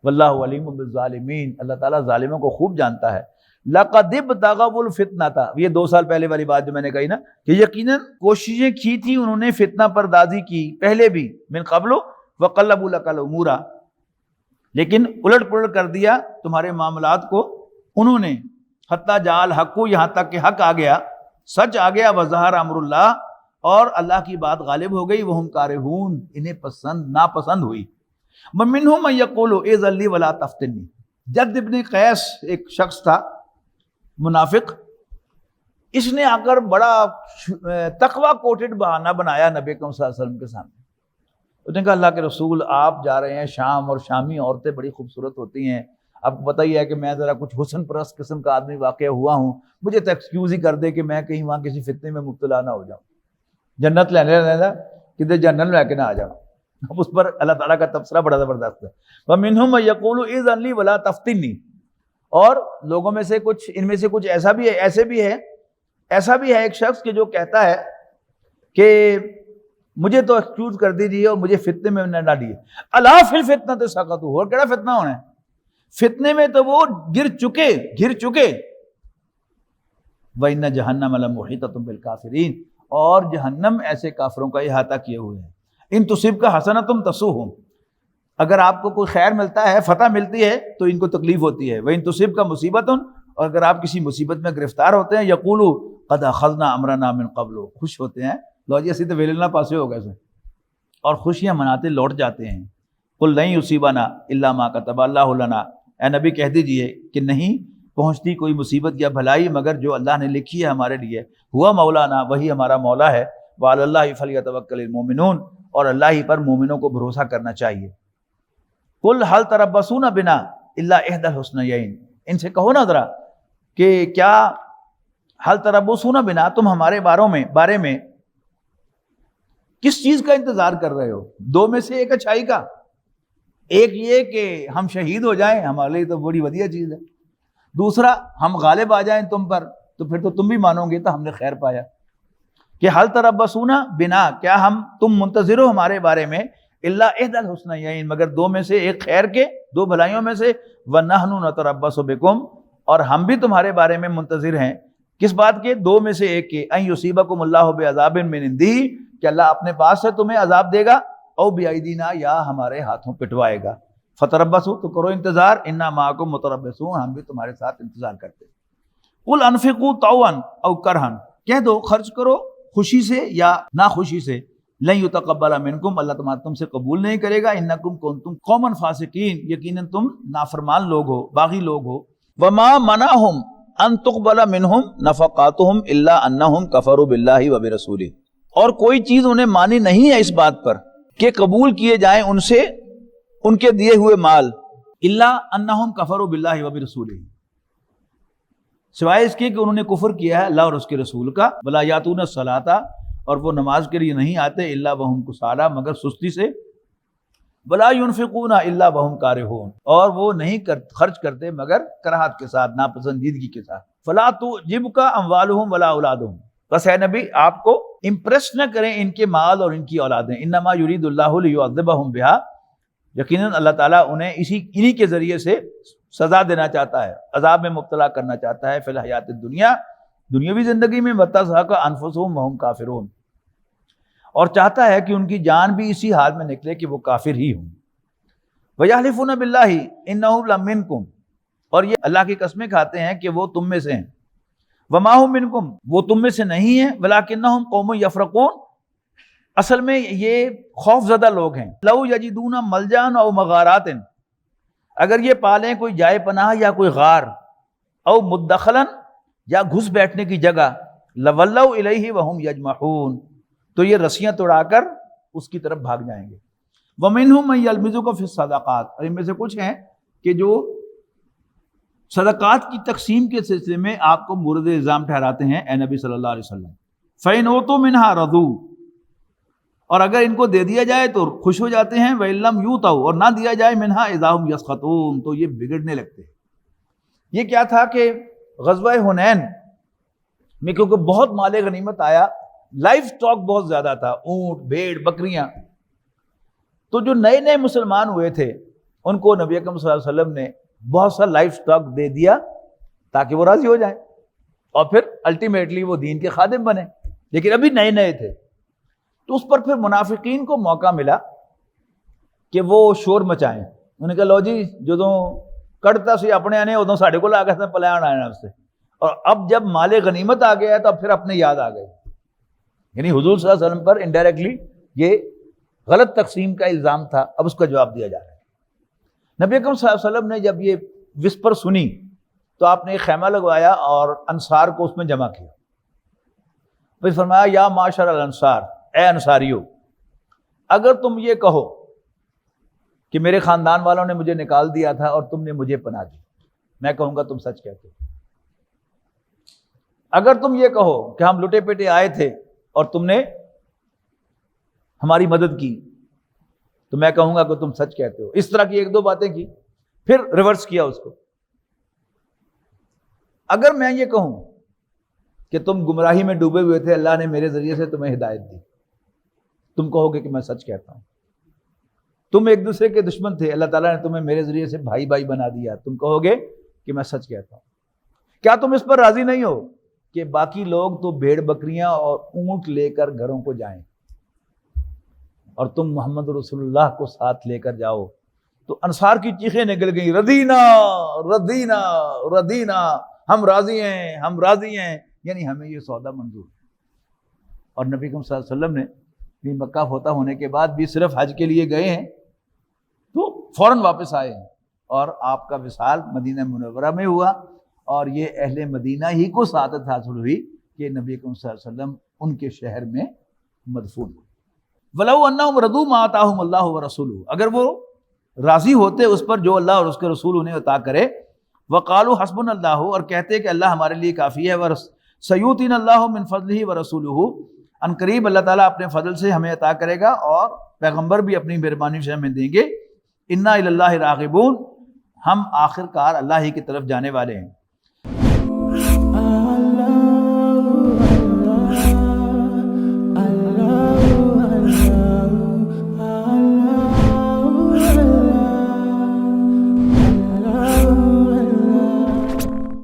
واللہ علیم بالظالمین، اللہ تعالیٰ ظالموں کو خوب جانتا ہے. لقد ابتغوا الفتنہ، یہ 2 سال پہلے والی بات جو میں نے کہی نا کہ یقیناً کوششیں کی تھی انہوں نے فتنہ پردازی کی پہلے بھی، من قبل وقلبوا لك الامور، لیکن الٹ پلٹ کر دیا تمہارے معاملات کو انہوں نے، حتی جاء الحق، یہاں تک کہ حق آ گیا، سچ آ گیا، وظہر امر اللہ، اور اللہ کی بات غالب ہو گئی، وہم کارہون، انہیں ناپسند ہوئی. ومنہم من یقول اذن لی ولا تفتنی. جد ابن قیس ایک شخص تھا منافق، اس نے آ کر بڑا تقوی کوٹڈ بہانہ بنایا نبی کریم صلی اللہ علیہ وسلم کے سامنے. اس نے کہا اللہ کے رسول آپ جا رہے ہیں شام، اور شامی عورتیں بڑی خوبصورت ہوتی ہیں، آپ کو پتہ ہی ہے کہ میں ذرا کچھ حسن پرست قسم کا آدمی واقع ہوا ہوں، مجھے تو ایکسکیوز ہی کر دے کہ میں کہیں وہاں کسی فتنے میں مبتلا نہ ہو جاؤں، جنت لینے کدھر جنت لے کے نہ آ جاؤں. اب اس پر اللہ تعالیٰ کا تبصرہ بڑا زبردست ہے. وَمِنْهُمْ مَن يَقُولُ اِذْنَ لِي وَلَا تَفْتِنِّي. اور لوگوں میں سے کچھ، ان میں سے کچھ ایسا بھی ہے ایک شخص کہ جو کہتا ہے کہ مجھے تو ایکسکیوز کر دیجیے اور مجھے فتنے میں نہ ڈالیے. الا فی الفتنۃ سقطوا، اور کیڑا فتنہ ہونا ہے، فتنے میں تو وہ گر چکے. وَإِنَّ جَهَنَّمَ لَمُحِيطَةٌ بِالْكَافِرِينَ، اور جہنم ایسے کافروں کا احاطہ کیے ہوئے ہیں. ان تصیب کا حسنۃ تسؤہم، اگر آپ کو کوئی خیر ملتا ہے، فتح ملتی ہے تو ان کو تکلیف ہوتی ہے. وَإِن تصیب کا مصیبت، اور اگر آپ کسی مصیبت میں گرفتار ہوتے ہیں، یقولوا قد اخذنا امرنا من قبل، خوش ہوتے ہیں، لو جی اسی تو ویلے نہ پاسے ہو گئے اور خوشیاں مناتے لوٹ جاتے ہیں. قل لن یصیبنا الا ما کتب اللہ لنا، اے نبی کہہ دیجئے کہ نہیں پہنچتی کوئی مصیبت یا بھلائی مگر جو اللہ نے لکھی ہے ہمارے لیے. ہوا مولانا، وہی ہمارا مولا ہے. وعلی اللہ فلیتوکل المؤمنون، اور اللہ ہی پر مومنوں کو بھروسہ کرنا چاہیے. قل حل تربصون بنا الا احدى الحسنیین، ان سے کہو نا ذرا کہ کیا حل تربصون بنا، تم ہمارے بارے میں کس چیز کا انتظار کر رہے ہو؟ دو میں سے ایک اچھائی کا، ایک یہ کہ ہم شہید ہو جائیں، ہمارے لیے تو بڑی ودیع چیز ہے، دوسرا ہم غالب آ جائیں تم پر، تو پھر تو تم بھی مانو گے تو ہم نے خیر پایا۔ کہ حل تربصون بنا، کیا تم منتظر ہو ہمارے بارے میں، الا احدى الحسنیین، مگر دو میں سے ایک خیر کے، دو بھلائیوں میں سے، ونحن نتربص بکم، اور ہم بھی تمہارے بارے میں منتظر ہیں، کس بات کے؟ دو میں سے ایک کے، ان یصیبکم اللہ بعذاب من عنده، کہ اللہ اپنے پاس سے تمہیں عذاب دے گا، او بایدینا، یا ہمارے ہاتھوں پٹوائے گا، فتربصوا، تو کرو انتظار، انا معکم متربصون، ہم بھی تمہارے ساتھ انتظار کرتے ہیں۔ قل انفقوا طوعا او کرہا، کہہ دو خرچ کرو خوشی سے یا ناخوشی سے، لن یتقبل منکم، اللہ تم سے قبول نہیں کرے گا، انکم کنتم قوما فاسقین، یقیناً تم نافرمان لوگ ہو، باغی لوگ ہو۔ وما منعهم ان تقبل منهم نفقاتهم الا انهم كفروا بالله وبرسوله، اور کوئی چیز انہیں مانی نہیں ہے اس بات پر کہ قبول کیے جائیں ان سے ان کے دیے ہوئے مال، الا انہم کفروا باللہ وبرسولہ، سوائے اس کے کہ انہوں نے کفر کیا ہے اللہ اور اس کے رسول کا، ولا یاتون الصلاۃ، اور وہ نماز کے لیے نہیں آتے، الا وہم کسالى، مگر سستی سے، ولا ينفقون الا وهم کارہون، اور وہ نہیں خرچ کرتے مگر کراہت کے ساتھ، ناپسندیدگی کے ساتھ۔ فلا تعجبک اموالهم ولا اولادهم، بس اے نبی آپ کو امپریس نہ کریں ان کے مال اور ان کی اولادیں، انما یرید اللہ لیعذبهم بها، یقیناً اللہ تعالیٰ انہیں انہی کے ذریعے سے سزا دینا چاہتا ہے، عذاب میں مبتلا کرنا چاہتا ہے، فی الحیات الدنیا، دنیاوی زندگی میں، وتزهق انفسهم وهم کافرون، اور چاہتا ہے کہ ان کی جان بھی اسی حال میں نکلے کہ وہ کافر ہی ہوں۔ وَيَحْلِفُونَ بِاللَّهِ إِنَّهُمْ لَمِنْكُمْ، اور یہ اللہ کی قسمیں کھاتے ہیں کہ وہ تم میں سے ہیں، وَمَا هُمْ مِنْكُمْ، وہ تم میں سے نہیں ہیں، وَلَكِنَّهُمْ قَوْمٌ يَفْرَقُونَ، اصل میں یہ خوف زدہ لوگ ہیں۔ لَوْ يَجِدُونَ مَلْجَأً أَوْ مَغَارَاتٍ، اگر یہ پالیں کوئی جائے پناہ یا کوئی غار، او مدخلاً، یا گھس بیٹھنے کی جگہ، لَوَلَّوْا إِلَيْهِ وَهُمْ يَجْمَحُونَ، تو یہ رسیاں توڑا کر اس کی طرف بھاگ جائیں گے۔ وَمِنْهُمْ مَن يَلْمِزُكَ فِي الصَّدَقَاتِ، اور ان میں سے کچھ ہیں کہ جو صدقات کی تقسیم کے سلسلے میں آپ کو مورد الزام ٹھہراتے ہیں اے نبی صلی اللہ علیہ وسلم۔ فَإِنْ أُوتُوا مِنْهَا رَضُوا، اور اگر ان کو دے دیا جائے تو خوش ہو جاتے ہیں، وَإِن لَّمْ يُؤْتَوْا، اور نہ دیا جائے، مِنْهَا إِذَا هُمْ يَسْخَطُونَ، تو یہ بگڑنے لگتے ہیں۔ یہ کیا تھا کہ غزوہ حنین میں کیونکہ بہت مال غنیمت آیا، لائف سٹاک بہت زیادہ تھا، اونٹ، بھیڑ، بکریاں، تو جو نئے نئے مسلمان ہوئے تھے ان کو نبی اکرم صلی اللہ علیہ وسلم نے بہت سا لائف سٹاک دے دیا تاکہ وہ راضی ہو جائیں، اور پھر الٹیمیٹلی وہ دین کے خادم بنے، لیکن ابھی نئے نئے تھے، تو اس پر پھر منافقین کو موقع ملا کہ وہ شور مچائیں۔ انہوں نے کہا لو جی جدوں کڑتا سی اپنے آنے ادوں ساڈے کول آ کے پلان آنا اس سے، اور اب جب مال غنیمت آ گیا ہے تو پھر اپنے یاد آ گئے، یعنی حضور صلی اللہ علیہ وسلم پر انڈائریکٹلی یہ غلط تقسیم کا الزام تھا، اب اس کا جواب دیا جا رہا ہے۔ نبی اکرم صلی اللہ علیہ وسلم نے جب یہ وسپر سنی تو آپ نے ایک خیمہ لگوایا اور انصار کو اس میں جمع کیا، پھر فرمایا یا معاشر الانصار، اے انصاریو، اگر تم یہ کہو کہ میرے خاندان والوں نے مجھے نکال دیا تھا اور تم نے مجھے پناہ دی، میں کہوں گا تم سچ کہتے ہو۔ اگر تم یہ کہو کہ ہم لٹے پیٹے آئے تھے اور تم نے ہماری مدد کی تو میں کہوں گا کہ تم سچ کہتے ہو۔ اس طرح کی ایک دو باتیں کی، پھر ریورس کیا اس کو۔ اگر میں یہ کہوں کہ تم گمراہی میں ڈوبے ہوئے تھے، اللہ نے میرے ذریعے سے تمہیں ہدایت دی، تم کہو گے کہ میں سچ کہتا ہوں۔ تم ایک دوسرے کے دشمن تھے، اللہ تعالیٰ نے تمہیں میرے ذریعے سے بھائی بھائی بنا دیا، تم کہو گے کہ میں سچ کہتا ہوں۔ کیا تم اس پر راضی نہیں ہو کہ باقی لوگ تو بھیڑ بکریاں اور اونٹ لے کر گھروں کو جائیں اور تم محمد رسول اللہ کو ساتھ لے کر جاؤ؟ تو انصار کی چیخیں نکل گئیں، ردینا ردینا ردینا، ہم راضی ہیں، ہم راضی ہیں، یعنی ہمیں یہ سودا منظور ہے۔ اور نبی صلی اللہ علیہ وسلم نے بھی مکہ فتح ہونے کے بعد بھی صرف حج کے لیے گئے ہیں تو فوراً واپس آئے ہیں، اور آپ کا وصال مدینہ منورہ میں ہوا، اور یہ اہل مدینہ ہی کو سعادت حاصل ہوئی کہ نبی صلی اللہ علیہ وسلم ان کے شہر میں مدفون ہوئے۔ وَلَوْ أَنَّهُمْ رَضُوا مَا آتَاهُمُ اللَّهُ وَرَسُولُهُ، اگر وہ راضی ہوتے اس پر جو اللہ اور اس کے رسول انہیں عطا کرے. وقالوا حسبنا اللہ، اور کہتے کہ اللہ ہمارے لیے کافی ہے. سیؤتینا اللہ من فضلہ ورسولہ، ان قریب اللہ تعالیٰ اپنے فضل سے ہمیں عطا کرے گا اور پیغمبر بھی اپنی مہربانی سے ہمیں دیں گے. انا الی اللہ راغبون، ہم آخر کار اللہ ہی کی طرف جانے والے ہیں.